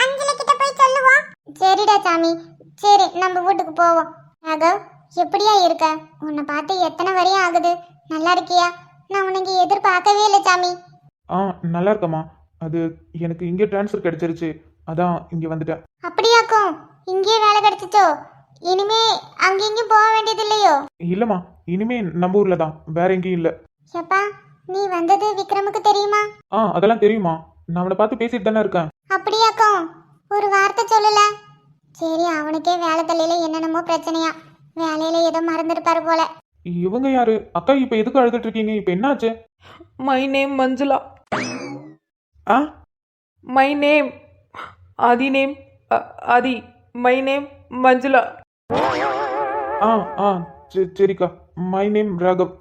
Speaker 2: அஞ்சலி கிட்ட போய் சொல்லுவோம். சரிடா சாமி, சரி நம்ம வீட்டுக்கு போவோம். ராகவ், எப்படியா இருக்க? உன்னை பார்த்து எத்தனை வரையும் ஆகுது? நல்லா இருக்கியா? நான் உனக்கு எதிர்பார்க்கவே இல்லை சாமி.
Speaker 1: ஆ நல்லா இருக்கம்மா. அது எனக்கு இங்கே ட்ரான்ஸ்ஃபர் கிடைச்சிருச்சு, அதான் இங்கே வந்துட்டேன்.
Speaker 2: அப்படியாக்கும், இங்கேயே வேலை கிடைச்சிச்சோ? இனிமே அங்கேயும் போக வேண்டியது இல்லையோ?
Speaker 1: இல்லைம்மா, இனிமே நம்ம ஊரில் தான், வேற எங்கேயும் இல்லை.
Speaker 2: எப்பா, நீ வந்தது விக்ரமுக்கு தெரியுமா?
Speaker 1: ஆ அதெல்லாம் தெரியுமா, நான் அவனை பார்த்து பேசிட்டு தானே இருக்கேன்.
Speaker 2: அப்படியாக்கும், ஒரு வார்த்தை சொல்லல. சரி, அவனுக்கே வேலை தலையில என்னென்னமோ பிரச்சனையா, வேலையில ஏதோ மறந்துருப்பாரு போல.
Speaker 1: இவங்க யாரு? அக்கா இப்போ எதுக்கு அழுதுட்டு இருக்கீங்க? இப்போ என்னாச்சு?
Speaker 3: My name Manjula.
Speaker 1: Ah
Speaker 3: my name Aadhi name Aadhi. My name Manjula.
Speaker 1: Ah ah Sarika. My name Raghav.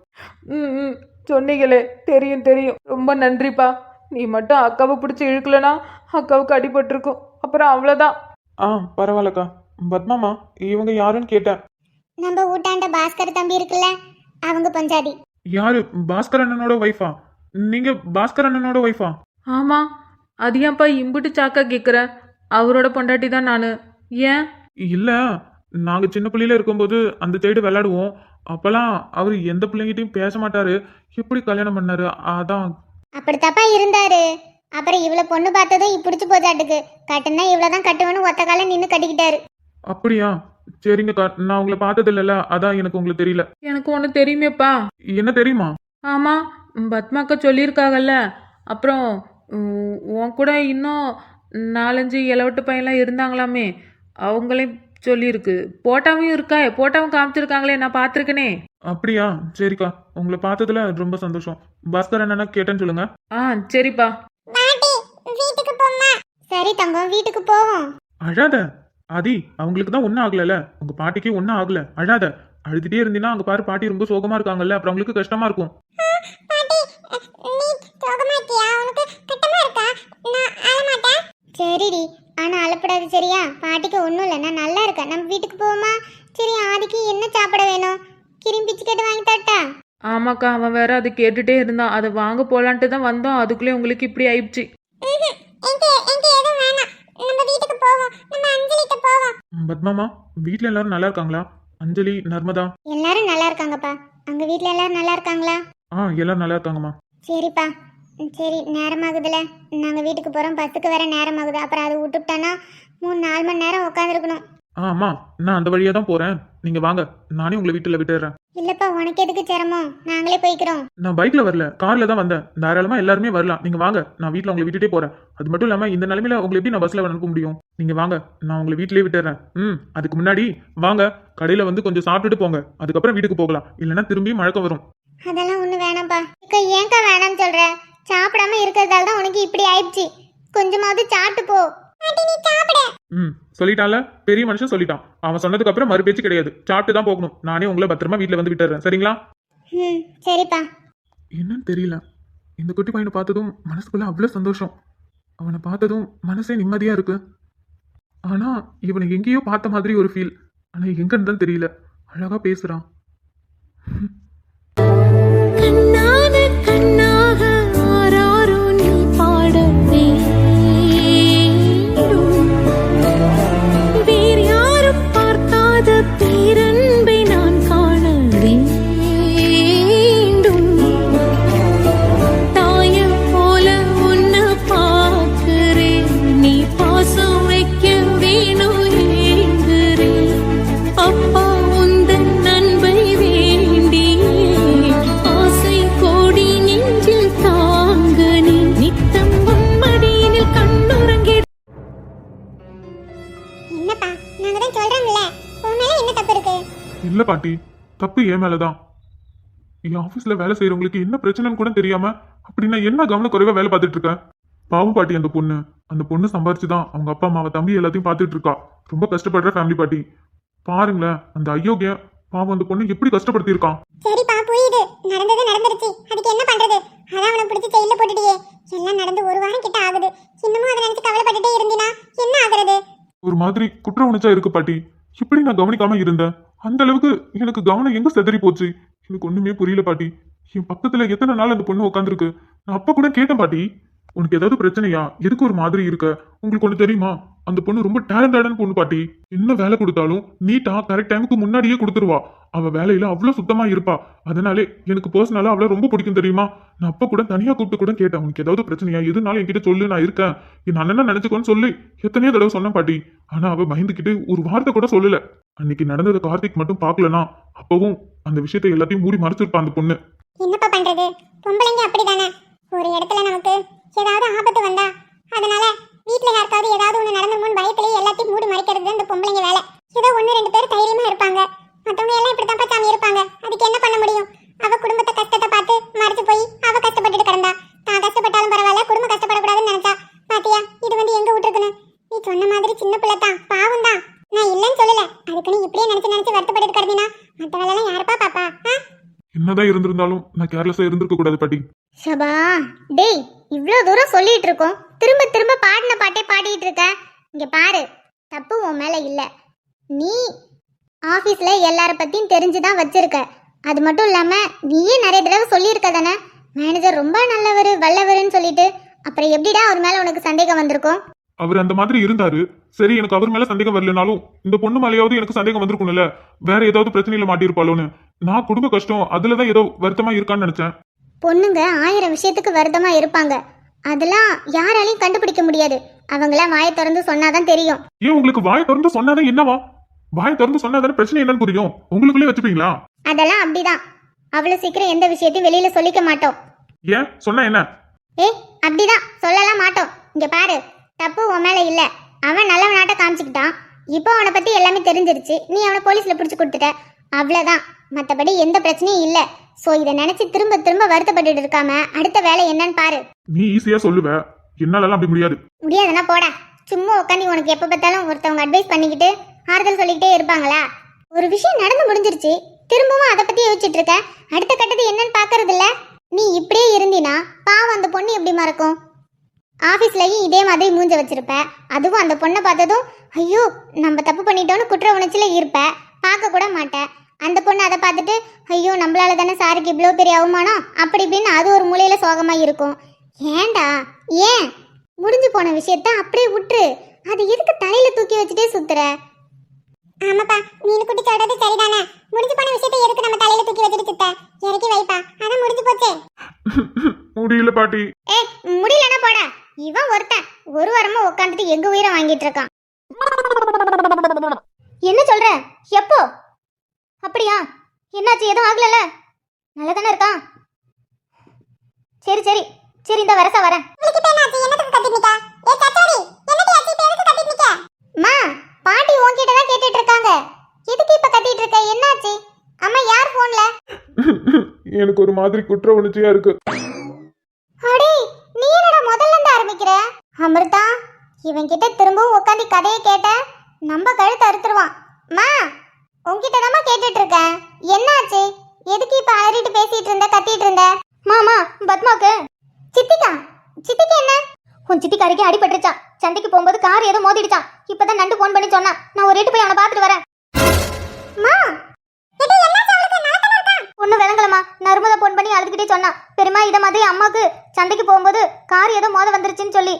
Speaker 3: ம் சொன்னீங்களே, தெரியும் தெரியும். ரொம்ப நன்றிப்பா. நீ மட்டும் அக்காவை பிடிச்சி இழுக்கலனா அக்காவுக்கு அடிபட்டிருக்கும், அப்புறம் அவ்வளோதான்.
Speaker 1: ஆ பரவாயில்லக்கா. பத்மாமா இவங்க யாருன்னு கேட்டேன்.
Speaker 2: நம்ம ஊட்டாண்ட பாஸ்கர் தம்பி இருக்குல்ல, அவங்க பஞ்சாதி.
Speaker 1: யாரு? பாஸ்கர் அண்ணனோட ஒய்ஃபா? நீங்க பாஸ்கர் அண்ணனோட ஒய்ஃபா?
Speaker 3: ஆமாம். அது ஏன்ப்பா இம்புட்டு சாக்கா கேட்குற? அவரோட பொண்டாட்டி தான் நான். ஏன்?
Speaker 1: இல்ல, நாங்க சின்ன பிள்ளையில இருக்கும்போது அந்த சைடு விளையாடுவோம். அப்பெல்லாம் அவர் எந்த பிள்ளைங்கிட்டையும் பேச மாட்டாரு. எப்படி கல்யாணம் பண்ணாரு, அதான்.
Speaker 2: அப்படித்தாப்பா இருந்தாரு. அப்புறம் இவ்வளோ பொண்ணு பார்த்ததும் பிடிச்சி போச்சாட்டுக்கு. கட்டுனா இவ்வளோதான் கட்டுவேன்னு ஒத்த காலம் நின்று கட்டிக்கிட்டாரு.
Speaker 1: அப்படியா? சரிங்கக்கா, நான் உங்களை பார்த்தது இல்லைல்ல, அதான் எனக்கு உங்களுக்கு தெரியல.
Speaker 3: எனக்கு ஒன்று தெரியுமேப்பா.
Speaker 1: என்ன தெரியுமா?
Speaker 3: ஆமாம், பத்மாக்கா சொல்லியிருக்காங்கல்ல. அப்புறம் உன் கூட இன்னும் 4-5 இளவட்டு பையன்லாம் இருந்தாங்களாமே, அவங்களையும் சொல்லியிருக்கு. போட்டாவும் இருக்கா, போட்டாவும் காமிச்சிருக்காங்களே, நான் பார்த்துருக்கனே.
Speaker 1: அப்படியா? சரிக்கா, உங்களை பார்த்ததுல ரொம்ப சந்தோஷம். பாஸ்கர் அண்ணனா கேட்டேன்னு சொல்லுங்க.
Speaker 3: ஆ சரிப்பா.
Speaker 2: வீட்டுக்கு போமா. சரி தங்கம், வீட்டுக்கு போவோம்.
Speaker 1: அழாத ஆதி, அவங்களுக்கு தான் ஒன்றும் ஆகலைல்ல, உங்க பாட்டிக்கு ஒன்றும் ஆகல. அழாத. அழுதுட்டே இருந்தீங்கன்னா அங்க பாரு, பாட்டி ரொம்ப சோகமா இருக்காங்கல்ல, அப்புறம் அவங்களுக்கு கஷ்டமா இருக்கும்.
Speaker 2: சரிடி, ஆனா அழப்படாது சரியா? பாட்டிக்கு ஒன்றும் இல்லை, நான் நல்லா இருக்கேன். நம்ம வீட்டுக்கு போவோமா? சரி, ஆதிக்கு என்ன சாப்பிட வேணும்? கிரீம் பிஸ்கெட் வாங்கி தரட்டா?
Speaker 3: ஆமாக்கா, அவன் வேற அது கேட்டுட்டே இருந்தான். அதை வாங்க போலான்ட்டு தான் வந்தோம், அதுக்குள்ளே உங்களுக்கு இப்படி ஆயிடுச்சு.
Speaker 1: பத்மாமா, வீட்ல எல்லாரும் நல்லா இருக்காங்களா? அஞ்சலி, நர்மதா
Speaker 2: எல்லாரும் நல்லா இருக்காங்கப்பா. அங்க வீட்ல எல்லாரும் நல்லா இருக்காங்களா?
Speaker 1: எல்லாரும் நல்லா இருக்காங்கம்மா.
Speaker 2: சரிப்பா. சரி, நேரமாகுதுல, நாங்கள் வீட்டுக்கு போகிறோம். பஸ்ஸுக்கு வேற நேரமாகுது. அப்புறம் அதை விட்டுவிட்டோன்னா 3-4 மணி நேரம் உட்காந்துருக்கணும்.
Speaker 1: அம்மா, நான் அந்த வழியா தான் போறேன், நீங்க வாங்க, நானே உங்களை வீட்டுல விட்டுறேன்.
Speaker 2: இல்லப்பா, உனக்கு எதுக்கு சிரமம்? நாங்களே போய்க்கிறோம்.
Speaker 1: நான் பைக்ல வரல, கார்ல தான் வந்தேன். தாராளமா எல்லாருமே வரலாம், நீங்க வாங்க. நான் வீட்டுல உங்களை விட்டுட்டே போறேன். அது மட்டும் இல்லாம இந்த நிலைமையில உங்களை எப்படி நான் பஸ்ல அனுப்ப முடியும்? நீங்க வாங்க, நான் உங்களை வீட்லயே விட்டுறேன். அதுக்கு முன்னாடி வாங்க, கடையில வந்து கொஞ்சம் சாப்பிட்டுட்டு போங்க, அதுக்கப்புறம் வீட்டுக்கு போகலாம். இல்லைன்னா திரும்பி மழக்கம் வரும்.
Speaker 2: அதெல்லாம் ஒன்றும் வேணாம்ப்பா. ஏன்க்கா வேணாம்னு சொல்ற? சாப்பிடாம இருக்கிறதால தான் உனக்கு இப்படி ஆயிடுச்சு. கொஞ்சமாவது சாப்பிட்டு போ.
Speaker 1: சொல்லிட்டான்ல, பெரிய மனுஷன் சொல்லிட்டான். அவன் சொன்னதுக்கு அப்புறம் மறு பேச்சு கிடையாது. சாப்பிட்டு தான் போகணும். நானே உங்களை பத்திரமா வீட்டுல வந்து விட்டுறேன், சரிங்களா?
Speaker 2: சரிப்பா.
Speaker 1: என்னன்னு தெரியல, இந்த குட்டி பையனை பார்த்ததும் மனசுக்குள்ள அவ்வளவு சந்தோஷம். அவனை பார்த்ததும் மனசே நிம்மதியா இருக்கு. ஆனா இவனை எங்கேயோ பார்த்த மாதிரி ஒரு ஃபீல். ஆனா எங்கன்னு தான் தெரியல. அழகா பேசுறான்.
Speaker 5: கண்ணான கண்ணாக ஆராரோ நீ பாட வேண்டும். வேறு யாரும் பார்க்காத பேரன்பை நான் காண வேண்டும். தாயம் போல உன்னை பார்க்கிறேன், நீ பாசம் வைக்க வேணும் ஏங்குறேன். அப்பா உந்தன் நண்பை வேண்டி
Speaker 1: பாட்டி, தப்பு என் மேலதான். என் ஆபீஸ்ல வேலை செய்யறவங்களுக்கு என்ன பிரச்சனைன்னு கூட தெரியாம அப்படி நான் என்ன கவனக்குறைவா வேலை பார்த்துட்டு இருக்கேன். பாவம் பாட்டி, அந்த பொண்ணு சம்பாரிச்சுதான் அவங்க அப்பா அம்மாவை தம்பி எல்லாத்தையும் பார்த்துட்டு இருக்கா. ரொம்ப கஷ்டப்படுற ஃபேமிலி பாட்டி. பாருங்களேன், அந்த அயோக்கியன் பாவம் அந்த பொண்ணு எப்படி கஷ்டப்படுத்தி இருக்கான்.
Speaker 6: சரிப்பா, புரியுது. நடந்தது நடந்துருச்சு. அதுக்கு என்ன பண்றது? அதான் அவனை பிடிச்சி ஜெயில போட்டுட்டியே. எல்லாம் நடந்து ஒரு வாரம் கிட்ட ஆகுது. இன்னமும் அதை நினைச்சு கவலைப்பட்டுட்டே இருந்தினா என்ன ஆகுறது?
Speaker 1: ஒரு மாதிரி குற்ற உணர்ச்சா இருக்கு பாட்டி. இப்படி நான் கவனிக்காம இருந்தேன். அந்த அளவுக்கு எனக்கு கவனம் எங்க செதறி போச்சு எனக்கு ஒண்ணுமே புரியல பாட்டி. என் பக்கத்துல எத்தனை நாள் அந்த பொண்ணு உட்காந்துருக்கு. நான் அப்ப கூட கேட்டேன் பாட்டி, உனக்கு ஏதாவது பிரச்சனையா, எதுக்கு ஒரு மாதிரி இருக்க, உங்களுக்கு ஒண்ணு தெரியுமா, அந்த பொண்ணு ரொம்ப டேலண்டடான பொண்ணு பாட்டி. என்ன வேலை கொடுத்தாலும் நீட்டா கரெக்ட் டைமுக்கு முன்னாடியே கொடுத்துருவா. அவ வேலையில அவ்வளவு சுத்தமா இருப்பா. அதனாலே எனக்கு பர்சனலா அவளை ரொம்ப பிடிக்கும் தெரியுமா. நான் அப்ப கூட தனியா கூப்பிட்டு கூட கேட்டேன், உனக்கு ஏதாவது பிரச்சனையா, எதுனாலும் என்கிட்ட சொல்லு, நான் இருக்கேன், என் அண்ணனா நினைச்சுக்கோன்னு சொல்லி எத்தனையோ தடவை சொன்னேன் பாட்டி. ஆனா அவ பயந்துக்கிட்டு ஒரு வார்த்தை கூட சொல்லல. அன்னைக்கு நடந்தது கார்த்திக் மட்டும் பாக்கலனா அப்பவும் அந்த விஷயத்தை எல்லாத்தையும் மூடி மறைச்சிருப்பா அந்த பொண்ணு.
Speaker 6: என்னப்பா பண்றது? பொம்பளைங்க அப்படிதானே. ஒரு இடத்துல நமக்கு ஏதாவது ஆபத்து வந்தா அதனால வீட்டுல யாருக்காவது ஏதாவது ஒண்ணு நடந்துருமோன்னு பயத்திலேயே எல்லாத்தையும் மூடி மறைக்கிறது அந்த பொம்பளைங்க வேலை. ஏதோ 1-2 பேர் தைரியமா இருப்பாங்க. மத்தவங்க எல்லாம் இப்படித்தான் சாமி இருப்பாங்க. அதுக்கு என்ன பண்ண முடியும்? அவ குடும்பத்தை கஷ்டத்தை பார்த்து மறைச்சு போய் அவ கஷ்டப்பட்டுட்டு கிடந்தா. தான் கஷ்டப்பட்டாலும் பரவாயில்ல, குடும்பம் கஷ்டப்படக்கூடாதுன்னு நினைச்சா. பாத்தியா, இது எங்க விட்டுருக்குன்னு. நீ சொன்ன மாதிரி சின்ன பிள்ளை தான், பாவம் தான். நான் இல்லைன்னு சொல்லல. அதுக்குன்னு இப்படியே நினைச்சு வருத்தப்பட்டு கிடந்தினா மற்ற வேலையெல்லாம் யாருப்பா பாப்பா?
Speaker 1: என்னதான் இருந்திருந்தாலும் நான் கேர்லெஸ்ஸா இருந்திருக்க கூடாது பாட்டி.
Speaker 2: சபா, டேய், இவ்வளோ தூரம் சொல்லிட்டு இருக்கோம், திரும்ப திரும்ப பாடின பாட்டே பாடிட்டு இருக்க. இங்க பாரு, தப்பு உன் மேல இல்ல. நீ ஆபீஸ்ல எல்லார பத்தியும் தெரிஞ்சுதான் வச்சிருக்க. அது மட்டும் இல்லாம நீயே நிறைய தடவை சொல்லியிருக்க தானே, மேனேஜர் ரொம்ப நல்லவர் வல்லவருன்னு சொல்லிட்டு. அப்புறம் எப்படிடா அவர் மேல உனக்கு சந்தேகம் வந்திருக்கும்?
Speaker 1: அவர் அந்த மாதிரி இருந்தாரு. சரி, எனக்கு அவர் மேல சந்தேகம் வரலனாலும் இந்த பொண்ணு மேலேயாவது எனக்கு சந்தேகம் வந்திருக்கும்ல. வேற ஏதாவது பிரச்சனையில மாட்டிருப்பாளோன்னு. நான் குடும்ப கஷ்டம் அதுலதான் ஏதோ வருத்தமா இருக்கான்னு நினைச்சேன்.
Speaker 2: பொண்ணுங்க 1000 விஷயத்துக்கு வருத்தமா இருப்பாங்க. அதெல்லாம் யாராலையும் கண்டுபிடிக்க முடியாது. அவங்களாம் வாயை திறந்து சொன்னாதான் தெரியும்.
Speaker 1: ஏன் உங்களுக்கு வாயை திறந்து சொன்னாதான் என்னவா? வாயை திறந்து சொன்னாதானே பிரச்சனை என்னன்னு புரியும். உங்களுக்குள்ளே வச்சுப்பீங்களா?
Speaker 2: அதெல்லாம் அப்படிதான். அவ்வளவு சீக்கிரம் எந்த விஷயத்தையும் வெளியில சொல்லிக்க மாட்டோம்.
Speaker 1: ஏன் சொன்னா என்ன?
Speaker 2: அப்படிதான், சொல்லலாம் மாட்டோம். இங்க பாரு, தப்பு உன் மேல இல்ல. அவன் நல்லவனாட்ட காமிச்சுக்கிட்டான். இப்போ அவனை பத்தி எல்லாமே தெரிஞ்சிருச்சு. நீ அவனை போலீஸ்ல பிடிச்சு கொடுத்துட்ட, அவ்வளவுதான். மத்தபடி எந்த பிரச்சனையும் இல்ல. சோ இதை நினைச்சு திரும்ப திரும்ப வருத்தப்பட்டு இருக்காம அடுத்த வேலை என்னன்னு பாரு.
Speaker 1: நீ ஈஸியா சொல்லுவ, என்னாலலாம் அப்படி முடியாது.
Speaker 2: முடியாதுன்னா போடா. சும்மா உட்காந்து உனக்கு எப்ப பார்த்தாலும் ஒருத்தவங்க அட்வைஸ் பண்ணிக்கிட்டு ஆறுதல் சொல்லிக்கிட்டே இருப்பாங்களா? ஒரு விஷயம் நடந்து முடிஞ்சிருச்சு, திரும்பவும் அதை பத்தி யோசிச்சுட்டு இருக்க. அடுத்த கட்டது என்னன்னு பாக்குறது இல்ல. நீ இப்படியே இருந்தினா பாவம் அந்த பொண்ணு எப்படி மறக்கும்? ஆபீஸ்லயும் இதே மாதிரி மூஞ்ச வச்சிருப்ப. அதுவும் அந்த பொண்ணை பார்த்ததும் ஐயோ நம்ம தப்பு பண்ணிட்டோம்னு குற்ற உணர்ச்சியில இருப்ப. பார்க்க கூட மாட்டேன். அந்த பொண்ணு அதை பார்த்துட்டு ஐயோ நம்மளால தானே சாருக்கு இவ்வளோ பெரிய அவமானம் அப்படி இப்படின்னு அது ஒரு மூலையில சோகமா இருக்கும். ஏன்டா, ஏன் முடிஞ்சு போன விஷயத்த அப்படியே விட்டுரு. அது எதுக்கு தலையில தூக்கி வச்சுட்டே சுத்துற?
Speaker 6: ஆமாப்பா, மீன் குட்டி சொல்றது சரிதானே. முடிஞ்சு போன விஷயத்தை எதுக்கு நம்ம தலையில தூக்கி வச்சுட்டு சுத்த? இறக்கி வைப்பா, அதான் முடிஞ்சு போச்சே.
Speaker 1: முடியல பாட்டி.
Speaker 2: முடியலன்னா போடா. இவன் ஒருத்தன் ஒரு வாரமா உட்காந்துட்டு எங்க உயிரை வாங்கிட்டு இருக்கான். என்ன சொல்ற? எப்போ? அப்படியா? என்னாச்சு? எதுவும் ஆகலல? நல்லா தானே இருக்கான்? சரி சரி சரி, இந்த வரசா வரேன். மா, பாட்டி உன்கிட்ட தான் கேட்டுட்டு இருக்காங்க. எதுக்கு இப்ப கத்திட்டு இருக்க? என்னாச்சு? அம்மா யார் போன்ல?
Speaker 1: எனக்கு ஒரு மாதிரி குற்ற உணர்ச்சியா இருக்கு.
Speaker 2: அடே, நீ என்னடா முதல்ல இருந்து ஆரம்பிக்கிற? அமிர்தா, இவன் கிட்ட திரும்பவும் உட்காந்து கதையை கேட்ட நம்ம கழுத்து அறுத்துருவான். மா, உன்கிட்ட தான் கேட்டுட்டு இருக்கேன். என்னாச்சு? எதுக்கு இப்ப அலறிட்டு பேசிட்டு இருந்த, கத்திட்டு இருந்த? மாமா, பத்மாக்கு சித்திக்கா. சித்திக்கு என்ன? உன் சித்திக்காரிக்கு அடிபட்டுருச்சான். சந்தைக்கு போகும்போது கார் ஏதோ மோதிடுச்சான். இப்பதான் நண்டு போன் பண்ணி சொன்னா. நான் ஒரு எட்டு போய் அவனை பார்த்துட்டு வரேன். மா, ஒன்னும் விளங்கலமா. நர்மதா போன் பண்ணி அழுதுகிட்டே சொன்னா, பெருமா இத மாதிரி அம்மாக்கு சந்தைக்கு போகும்போது கார் ஏதோ மோத வந்துருச்சுன்னு சொல்லி.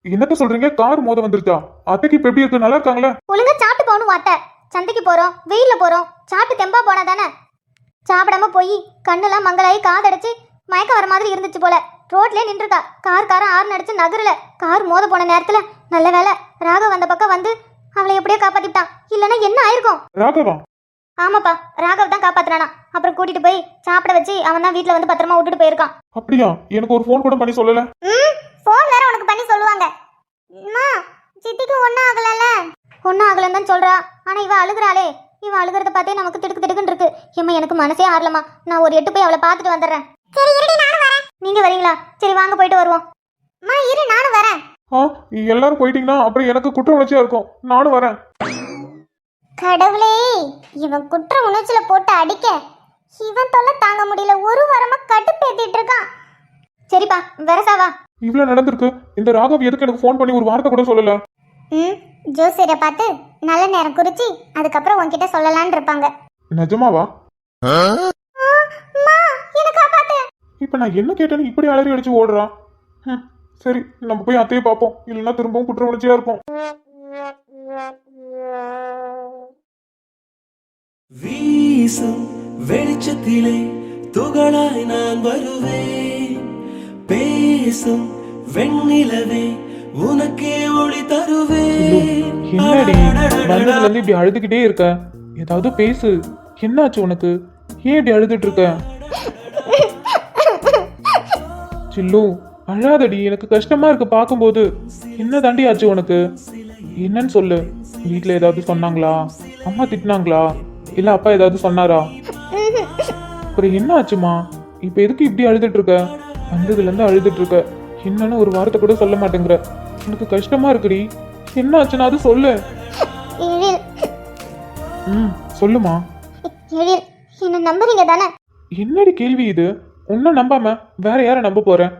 Speaker 1: என்னத்த சொல்றீங்க? கார் மோத வந்துருச்சா? அத்தைக்கு இப்ப எப்படி இருக்கு? நல்லா இருக்காங்களா?
Speaker 2: ஒழுங்கா சாப்பிட்டு போகணும் வாட்ட. சந்தைக்கு போறோம், வெயில்ல போறோம், சாப்பிட்டு தெம்பா போனா தானே. சாப்பிடாம போய் கண்ணெல்லாம் மங்களாயி காதடைச்சு மயக்க வர மாதிரி இருந்துச்சு போல. ரோட்லயே நின்றுருக்கா. காரம் ஆறு நடிச்சு நகரல. கார் மோத போன நேரத்துல நல்ல வேலை ராகவ் அந்த பக்கம் வந்து அவளை எப்படியோ காப்பாத்திட்டான். இல்லன்னா என்ன ஆயிருக்கும்?
Speaker 1: ராகவா?
Speaker 2: ஆமாப்பா, ராகவ் தான் காப்பாத்துறானா. அப்புறம் கூட்டிட்டு போய் சாப்பிட வச்சு அவன் தான் வீட்டுல வந்து பத்திரமா விட்டுட்டு போயிருக்கான்.
Speaker 1: அப்படியா? எனக்கு ஒரு போன் கூட பண்ணி சொல்லல.
Speaker 2: போன் வேற உனக்கு பண்ணி சொல்லுவாங்க. சித்திக்கு ஒன்னும் ஆகலல்ல? ஒன்னும் ஆகலன்னு தான் சொல்றா. ஆனா இவ அழுகுறாளே, இவன் அழுகிறத பார்த்தே நமக்கு திடுக்கு திடுக்குன்னு இருக்கு. ஏம்மா எனக்கு மனசே ஆறலம்மா. நான் ஒரு 8 போய் அவளை பார்த்துட்டு வந்துடுறேன்.
Speaker 6: சரி இருடி, நானும் வரேன்.
Speaker 2: நீங்க வரீங்களா? சரி வாங்க போயிட்டு வருவோம்.
Speaker 6: அம்மா இரு, நானும் வரேன்.
Speaker 1: ஆ எல்லாரும் போயிட்டீங்கன்னா அப்புறம் எனக்கு குற்ற உணர்ச்சியா இருக்கும். நானும் வரேன்.
Speaker 6: கடவுளே, இவன் குற்ற உணர்ச்சியில போட்டு அடிக்க இவன் தொல்லை தாங்க முடியல. ஒரு வாரமா கடுப்பேத்திட்டு இருக்கான்.
Speaker 2: சரிப்பா வரசாவா.
Speaker 1: இவ்வளவு நடந்திருக்கு. இந்த ராகவ் எதுக்கு எனக்கு ஃபோன் பண்ணி ஒரு வார்த்தை கூட சொல்லல?
Speaker 6: ஜோசியரை பார்த்து நல்ல நேரம் குறிச்சு அதுக்கப்புறம் உன்கிட்ட சொல்லலான்னு இருப்பாங்க.
Speaker 1: நிஜமாவா?
Speaker 6: அம்மா, என்ன காப்பாத்து.
Speaker 1: இப்ப நான் என்ன கேட்டேன்னு இப்படி அலறி அடிச்சு ஓடுறான். சரி நம்ம போய் அத்தையை பார்ப்போம். இல்லைன்னா திரும்பவும் குற்ற உணர்ச்சியா இருக்கும்.
Speaker 4: வீசும் வெளிச்சத்திலே துகளாய் நான் வருவேன். பேசும் வெண்ணிலவே உனக்கே ஒளி தருவேன்.
Speaker 1: என்னடி வந்ததுல இருந்து இப்படி அழுதுகிட்டே இருக்க? ஏதாவது பேசு. என்னாச்சு உனக்கு? ஏன் இப்படி அழுதுட்டு இருக்க? சில்லு அழாதடி, எனக்கு கஷ்டமா இருக்கு பார்க்கும்போது. என்ன தாண்டி ஆச்சு உனக்கு? என்னன்னு சொல்லு. வீட்ல ஏதாவது சொன்னாங்களா? அம்மா திட்டினாங்களா? இல்ல அப்பா ஏதாவது சொன்னாரா? அப்புறம் என்ன ஆச்சுமா? இப்ப எதுக்கு இப்படி அழுதுட்டு இருக்க? வந்ததுல இருந்து அழுதுட்டு இருக்க. என்னன்னு ஒரு வார்த்தை கூட சொல்ல மாட்டேங்கிற. எனக்கு கஷ்டமா இருக்குடி. என்ன ஆச்சுன்னா அது சொல்லு.
Speaker 2: எழில்,
Speaker 1: சொல்லுமா.
Speaker 2: எழில், என்ன நம்புறீங்க தானே?
Speaker 1: என்னடி கேள்வி இது? உன்னை நம்பாம வேற யாரை நம்ப போறேன்?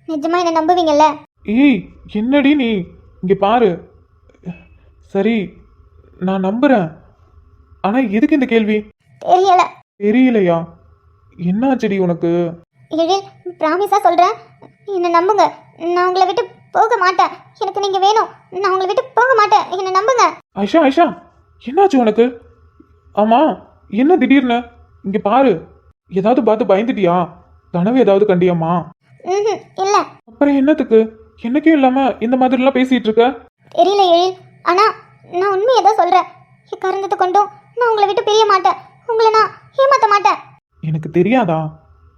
Speaker 2: நிஜமா என்ன நம்புவீங்கல்ல?
Speaker 1: ஏய் என்னடி நீ? இங்க பாரு. சரி நான் நம்புறேன். ஆனா எதுக்கு இந்த கேள்வி?
Speaker 2: தெரியல.
Speaker 1: தெரியலையா? என்னாச்சுடி உனக்கு?
Speaker 2: எழில், ப்ராமிஸா சொல்றேன், என்ன நம்புங்க. நான் உங்களை விட்டு போக மாட்டேன். எனக்கு நீங்க வேணும். நான் உங்களை விட்டு போக மாட்டேன். என்ன நம்புங்க.
Speaker 1: ஐஷா ஐஷா என்னாச்சு உனக்கு? ஆமா என்ன திடீர்னு? இங்க பாரு. ஏதாவது பார்த்து பயந்துட்டியா? கனவு ஏதாவது கண்டியாமா?
Speaker 2: இல்ல.
Speaker 1: அப்புறம் என்னத்துக்கு எனக்கே இல்லாம இந்த மாதிரி எல்லாம் பேசிட்டு இருக்க?
Speaker 2: தெரியல எழில், ஆனா நான் உண்மையை தான் சொல்றேன். கருந்தத்தை கொண்டும் நான் உங்களை விட்டு பிரிய மாட்டேன். உங்களை நான் ஏமாத்த மாட்டேன்.
Speaker 1: எனக்கு தெரியாதா?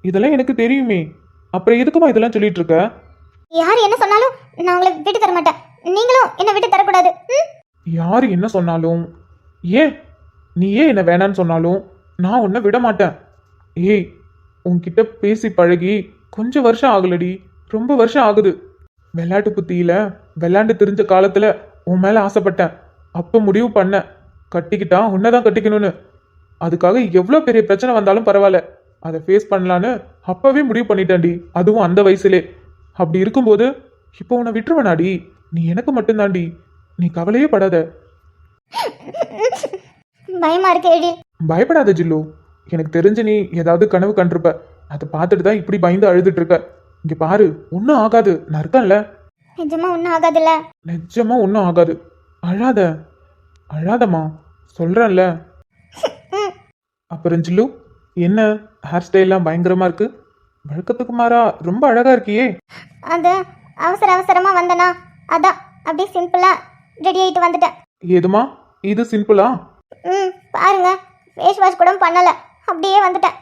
Speaker 1: இதெல்லாம் எனக்கு தெரியுமே. அப்புறம் எதுக்குமா இதெல்லாம் சொல்லிட்டு இருக்க?
Speaker 2: யார் என்ன சொன்னாலும் நான் உங்களை விட்டு தர மாட்டேன். நீங்களும் என்ன விட்டு தரக்கூடாது.
Speaker 1: யார் என்ன சொன்னாலும், ஏன் நீ ஏன் என்ன வேணான்னு சொன்னாலும் நான் உன்னை விட மாட்டேன். ஏய் உன்கிட்ட பேசி பழகி கொஞ்சம் வருஷம் ஆகலடி, ரொம்ப வருஷம் ஆகுது. விளையாட்டு புத்தியில விளையாண்டு தெரிஞ்ச காலத்துல உன் மேல ஆசைப்பட்டேன். அப்ப முடிவு பண்ண கட்டிக்கிட்டா உன்னதான் கட்டிக்கணும்னு. அதுக்காக எவ்வளோ பெரிய பிரச்சனை வந்தாலும் பரவாயில்ல, அதை ஃபேஸ் பண்ணலான்னு அப்பவே முடிவு பண்ணிட்டேன்டி. அதுவும் அந்த வயசுலே. அப்படி இருக்கும்போது இப்போ உன்னை விட்டுருவனாடி? நீ எனக்கு மட்டும்தாண்டி. நீ கவலையே படாத.
Speaker 2: பயமா இருக்கு எழில்.
Speaker 1: பயப்படாத ஜில்லு. எனக்கு தெரிஞ்சு நீ ஏதாவது கனவு கண்டிருப்ப. அதை பார்த்துட்டு தான் இப்படி பயந்து அழுதுட்டு இருக்க. இங்க பாரு, ஒன்றும் ஆகாது. நான் இருக்கேன்ல.
Speaker 2: நிஜமா ஒன்றும் ஆகாதுல்ல?
Speaker 1: நிஜமா ஒன்றும் ஆகாது. அழாத அழாதம்மா, சொல்றேன்ல. அப்புறம் ஜில்லு, என்ன ஹேர் ஸ்டைல்லாம் பயங்கரமா இருக்கு? வழக்கத்துக்கு மாறா ரொம்ப அழகா இருக்கியே.
Speaker 2: அது அவசர அவசரமா வந்தனா, அதான் அப்படியே சிம்பிளா ரெடி ஆயிட்டு வந்துட்டேன்.
Speaker 1: ஏதுமா இது சிம்பிளா?
Speaker 2: பாருங்க, ஃபேஸ் வாஷ் கூட பண்ணல, அப்படியே வந்துட்டேன்.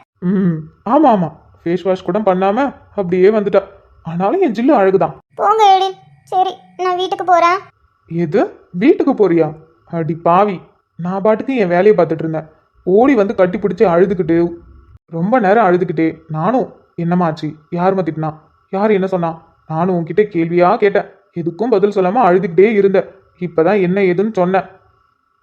Speaker 1: ஆமா ஆமா, ஃபேஸ் வாஷ் கூட பண்ணாம அப்படியே வந்துட்டா. ஆனாலும் என் ஜில்லு அழகுதான்.
Speaker 2: போங்க எழில். சரி நான் வீட்டுக்கு போறேன்.
Speaker 1: எது வீட்டுக்கு போறியா? அடி பாவி, நான் பாட்டுக்கு என் வேலையை பார்த்துட்டு இருந்தேன். ஓடி வந்து கட்டி பிடிச்சி அழுதுகிட்டு ரொம்ப நேரம் அழுதுகிட்டே. நானும் என்னமாச்சு, யார் திட்டினா, யார் என்ன சொன்னா, நானும் உன்கிட்ட கேள்வியா கேட்டேன். எதுக்கும் பதில் சொல்லாம அழுதுகிட்டே இருந்த. இப்பதான் என்ன ஏதுன்னு சொன்னேன்.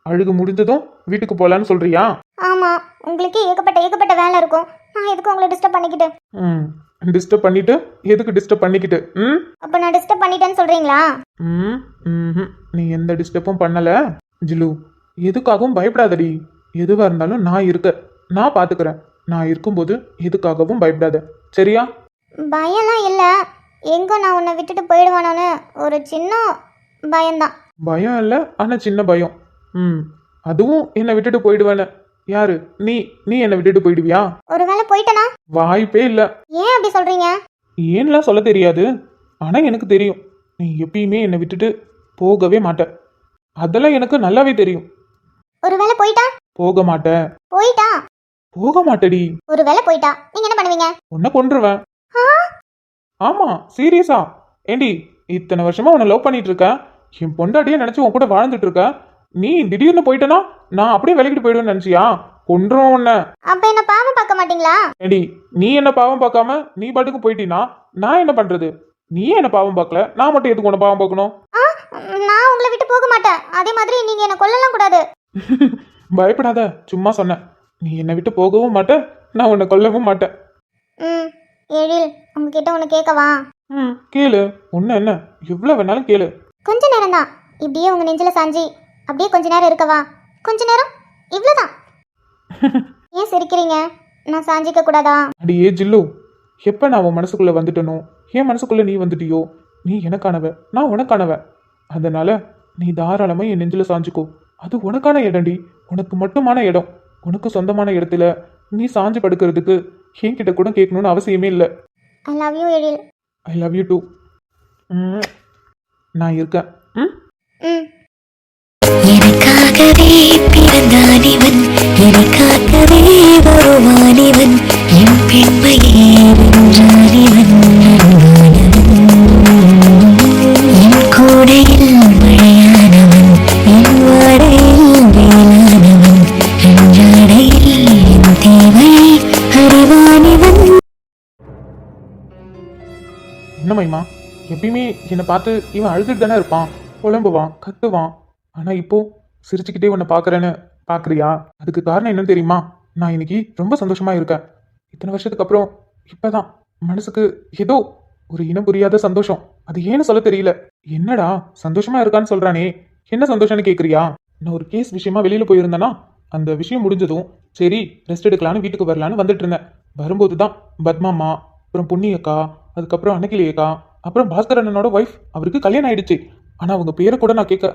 Speaker 1: அழுகு முடிஞ்சதும் வீட்டுக்கு போலான்னு சொல்றியா?
Speaker 2: ஆமா, உங்களுக்கு ஏகப்பட்ட வேலை இருக்கும். நான் எதுக்கு உங்களை டிஸ்டர்ப் பண்ணிக்கிட்டு?
Speaker 1: டிஸ்டர்ப் பண்ணிட்டு எதுக்கு டிஸ்டர்ப் பண்ணிக்கிட்டு?
Speaker 2: அப்ப நான் டிஸ்டர்ப் பண்ணிட்டேன்னு சொல்றீங்களா?
Speaker 1: நீ எந்த டிஸ்டர்பும் பண்ணல ஜில்லு. எதுக்காகவும் பயப்படாதடி. எதுவா இருந்தாலும் நான் இருக்க, நான் பாத்துக்கிறேன். நான் இருக்கும்போது எதுக்காகவும் பயப்படாத, சரியா?
Speaker 2: பயம்லாம் இல்ல. எங்க நான் உன்னை விட்டுட்டு போயிடுவானோன்னு ஒரு சின்ன பயம்தான்.
Speaker 1: பயம் இல்ல, ஆனா சின்ன பயம். அதுவும் என்னை விட்டுட்டு போயிடுவேன்னு. யாரு நீ? நீ என்னை விட்டுட்டு போயிடுவியா?
Speaker 2: ஒருவேளை போயிட்டனா?
Speaker 1: வாய்ப்பே இல்ல.
Speaker 2: ஏன் அப்படி சொல்றீங்க?
Speaker 1: ஏன்லாம் சொல்ல தெரியாது, ஆனா எனக்கு தெரியும். நீ எப்பயுமே என்னை விட்டுட்டு போகவே மாட்ட. அதெல்லாம் எனக்கு நல்லாவே தெரியும்.
Speaker 2: ஒருவேளை போயிட்டா?
Speaker 1: போக மாட்டேன்.
Speaker 2: போயிட்டா?
Speaker 1: போக மாட்டடி.
Speaker 2: ஒருவேளை போயிட்டா நீங்க என்ன பண்ணுவீங்க?
Speaker 1: உன்னை கொன்றுவேன். ஆமா சீரியஸா. ஏண்டி, இத்தனை வருஷமா உன்னை லவ் பண்ணிட்டு இருக்க. என் பொண்டாட்டியே நினைச்சு உன் கூட வாழ்ந்துட்டு இருக்க. நீ திடீர்னு போயிட்டனா நான் அப்படியே விலகிட்டு போயிடுவேன்னு நினைச்சியா? கொன்றும் உன்ன.
Speaker 2: அப்ப என்ன பாவம் பார்க்க மாட்டீங்களா?
Speaker 1: ஏடி, நீ என்ன பாவம் பார்க்காம நீ பாட்டுக்கு போயிட்டீனா நான் என்ன பண்றது? நீயே என்ன பாவம் பார்க்கல, நான் மட்டும் எதுக்கு உன்னை பாவம் பார்க்கணும்?
Speaker 2: நான் உங்களை விட்டு போக மாட்டேன். அதே மாதிரி நீங்க என்ன கொல்லலாம் கூடாது.
Speaker 1: பயப்படாத, சும்மா சொன்னேன். நீ என்னை விட்டு போகவும் மாட்ட, நான் உன்னை கொல்லவும் மாட்டேன்.
Speaker 2: ம் எழில், உங்ககிட்ட ஒன்று கேட்கவா?
Speaker 1: கேளு. ஒன்று என்ன, எவ்வளோ வேணாலும் கேளு.
Speaker 2: கொஞ்ச நேரம் தான். இப்படியே உங்க நெஞ்சில சாஞ்சி அப்படியே கொஞ்ச நேரம் இருக்கவா? கொஞ்ச நேரம், இவ்வளோதான். ஏன் சிரிக்கிறீங்க? நான் சாஞ்சிக்க கூடாதா?
Speaker 1: அடியே ஜில்லு, எப்போ நான் உன் மனசுக்குள்ளே வந்துட்டனோ, என் மனசுக்குள்ளே நீ வந்துட்டியோ, நீ எனக்கானவ, நான் உனக்கானவ. அதனால நீ தாராளமாக என் நெஞ்சில் சாஞ்சிக்கோ. அது உனக்கான இடம்டி, உனக்கு மட்டுமான இடம். உனக்கு சொந்தமான இடத்துல நீ சாஞ்சு படுக்கிறதுக்கு என்கிட்ட கூட கேட்கணும்னு அவசியமே இல்லை.
Speaker 2: I love you Ezhil.
Speaker 1: I love you too. நான் இருக்கேன்.
Speaker 2: ம்
Speaker 5: எனக்காகவே பிறந்தானிவன், எனக்காகவே வருவானிவன், என் பெண்மையே வென்றானிவன், என் கூடையில் மழையானவன், என் வாடையில் வேளானவன், என் ஜாடையில் என் தேவையை அறிவானிவன்.
Speaker 1: என்ன மைமா, எப்பயுமே என்னை பார்த்து இவன் அழுதுட்டு தானே இருப்பான், புலம்புவான், கத்துவான். ஆனால் இப்போ சிரிச்சுக்கிட்டே உன்னை பார்க்குறேன்னு பார்க்குறியா? அதுக்கு காரணம் என்னன்னு தெரியுமா? நான் இன்னைக்கு ரொம்ப சந்தோஷமா இருக்கேன். இத்தனை வருஷத்துக்கு அப்புறம் இப்போதான் மனசுக்கு ஏதோ ஒரு இனம் புரியாத சந்தோஷம். அது ஏன்னு சொல்ல தெரியல. என்னடா சந்தோஷமா இருக்கான்னு சொல்றானே, என்ன சந்தோஷம்னு கேட்குறியா? நான் ஒரு கேஸ் விஷயமா வெளியில் போயிருந்தேன்னா, அந்த விஷயம் முடிஞ்சதும் சரி ரெஸ்ட் எடுக்கலான்னு வீட்டுக்கு வரலான்னு வந்துட்டு இருந்தேன். வரும்போது தான் பத்மாமா, அப்புறம் பொன்னி அக்கா, அதுக்கப்புறம் அன்னைக்கிளி அக்கா, அப்புறம் பாஸ்கர் அண்ணனோட ஒய்ஃப், அவருக்கு கல்யாணம் ஆயிடுச்சு. ஆனா அவங்க பேரை கூட நான் கேட்க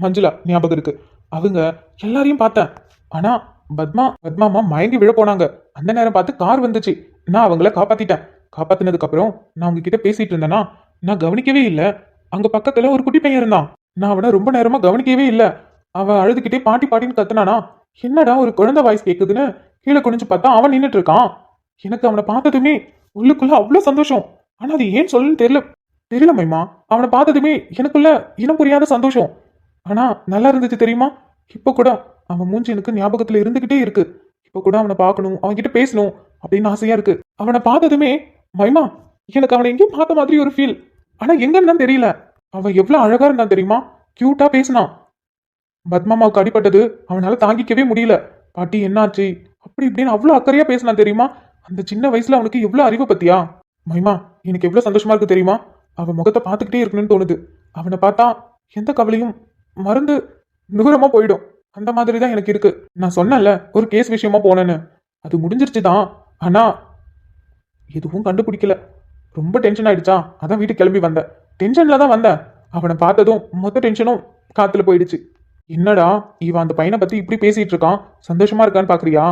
Speaker 1: மஞ்சுளா ஞாபகம் இருக்கு. அவங்க எல்லாரையும் பார்த்தேன். ஆனா பத்மாமா மயங்கி விழ போனாங்க. அந்த நேரம் பார்த்து கார் வந்துச்சு. நான் அவங்கள காப்பாத்திட்டேன். காப்பாத்தினதுக்கு அப்புறம் நான் அவங்க கிட்ட பேசிட்டு இருந்தேன்னா நான் கவனிக்கவே இல்லை. அங்க பக்கத்துல ஒரு குட்டி பையன் இருந்தான். நான் அவனை ரொம்ப நேரமா கவனிக்கவே இல்லை. அவன் அழுதுகிட்டே பாட்டி பாட்டின்னு கத்துனானா, என்னடா ஒரு குழந்தை வாய்ஸ் கேக்குதுன்னு கீழே குனிஞ்சு பார்த்தா அவன் நின்றுட்டு இருக்கான். எனக்கு அவனை பார்த்ததுமே உள்ளுக்குள்ள அவ்வளோ சந்தோஷம். ஆனா அது ஏன் சொல்லணும்னு தெரியல மைமா. அவனை பார்த்ததுமே எனக்குள்ள இனம் புரியாத சந்தோஷம். ஆனா நல்லா இருந்துச்சு தெரியுமா? இப்போ கூட அவன் மூஞ்சி எனக்கு ஞாபகத்துல இருந்துகிட்டே இருக்கு. இப்போ கூட அவனை பார்க்கணும், அவன்கிட்ட பேசணும் அப்படின்னு ஆசையா இருக்கு. அவனை பார்த்ததுமே மைமா எனக்கு அவனை எங்கேயும் பார்த்த மாதிரி ஒரு ஃபீல். ஆனா எங்கன்னு தான் தெரியல. அவன் எவ்வளவு அழகா இருந்தான் தெரியுமா? கியூட்டா பேசினான். பத்மாமாவுக்கு அடிபட்டது அவனால தாங்கிக்கவே முடியல. பாட்டி என்னாச்சு அப்படி இப்படின்னு அவ்வளோ அக்கறையா பேசினான் தெரியுமா? அந்த சின்ன வயசுல அவனுக்கு எவ்வளவு அறிவு பத்தியா? மைமா எனக்கு எவ்வளவு சந்தோஷமா இருக்கு தெரியுமா? அவன் முகத்தை பார்த்துக்கிட்டே இருக்கணும்னு தோணுது. அவனை பார்த்தா எந்த கவலையும் மறந்து நுகரமா போயிடும். அந்த மாதிரி தான் எனக்கு இருக்கு. நான் சொன்னேன்ல ஒரு கேஸ் விஷயமா போனேன்னு, அது முடிஞ்சிருச்சு தான். ஆனா எதுவும் கண்டுபிடிக்கல. ரொம்ப டென்ஷன் ஆயிடுச்சா, அதான் வீட்டுக்கு கிளம்பி வந்தேன். டென்ஷன்ல தான் வந்தேன். அவனை பார்த்ததும் மொத்த டென்ஷனும் காத்துல போயிடுச்சு. என்னடா இவன் அந்த பையனை பத்தி இப்படி பேசிட்டு இருக்கான், சந்தோஷமா இருக்கான்னு பாக்குறியா?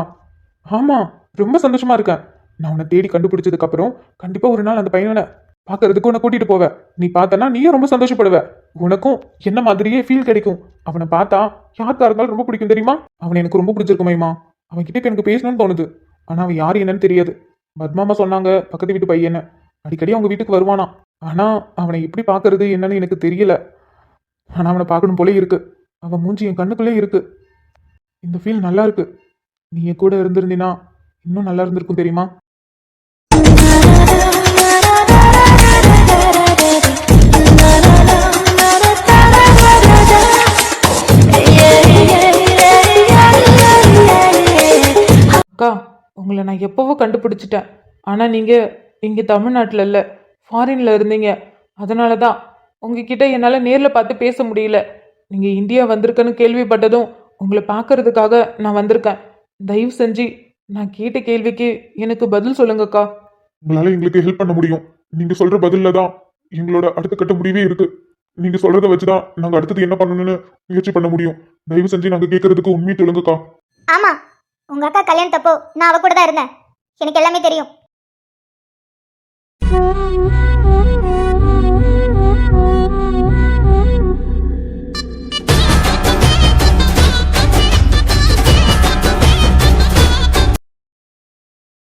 Speaker 1: ஆமா, ரொம்ப சந்தோஷமா இருக்கேன். நான் உன்னை தேடி கண்டுபிடிச்சதுக்கு அப்புறம் கண்டிப்பா ஒரு நாள் அந்த பையனை பாக்குறதுக்கு உன்னை கூட்டிட்டு போவ. நீ பார்த்தனா நீயும் ரொம்ப சந்தோஷப்படுவ. உனக்கும் என்ன மாதிரியே ஃபீல் கிடைக்கும். அவனை பார்த்தா யாருக்கா இருந்தாலும் ரொம்ப பிடிக்கும் தெரியுமா? அவனை எனக்கு ரொம்ப பிடிச்சிருக்கு மைமா. அவன் கிட்ட எனக்கு பேசணும்னு தோணுது. ஆனா அவன் யாரு என்னன்னு தெரியாது. பத்மாமா சொன்னாங்க பக்கத்து வீட்டு பையனை அடிக்கடி அவங்க வீட்டுக்கு வருவானா. ஆனா அவனை எப்படி பாக்குறது என்னன்னு எனக்கு தெரியல. ஆனா அவனை பார்க்கணும் போலே இருக்கு. அவன் மூஞ்சி என் கண்ணுக்குள்ளே இருக்கு. இந்த ஃபீல் நல்லா இருக்கு. நீ என் கூட இருந்திருந்தீனா இன்னும் நல்லா இருந்திருக்கும் தெரியுமா?
Speaker 3: அக்கா, உங்களை நான் எப்போவோ கண்டுபிடிச்சிட்டேன். ஆனால் நீங்கள் இங்கே தமிழ்நாட்டில் இல்லை, ஃபாரினில் இருந்தீங்க. அதனால தான் உங்ககிட்ட என்னால் நேரில் பார்த்து பேச முடியல. நீங்கள் இந்தியா வந்திருக்கன்னு கேள்விப்பட்டதும் உங்களை பார்க்கறதுக்காக நான் வந்திருக்கேன். தயவு செஞ்சு நான் கேட்ட கேள்விக்கு எனக்கு பதில் சொல்லுங்கக்கா.
Speaker 1: உங்களால எங்களுக்கு ஹெல்ப் பண்ண முடியும். நீங்க சொல்ற பதில்ல தான் எங்களோட அடுத்த கட்ட முடிவே இருக்கு. நீங்க சொல்றத வச்சுதான் நாங்க அடுத்தது என்ன பண்ணணும்னு முயற்சி பண்ண முடியும். தயவு செஞ்சு நாங்க கேட்கறதுக்கு உண்மையை சொல்லுங்கக்கா.
Speaker 2: ஆமா, உங்க அக்கா கல்யாணத்தப்போ நான் அவ கூட தான் இருந்தேன். எனக்கு எல்லாமே தெரியும்.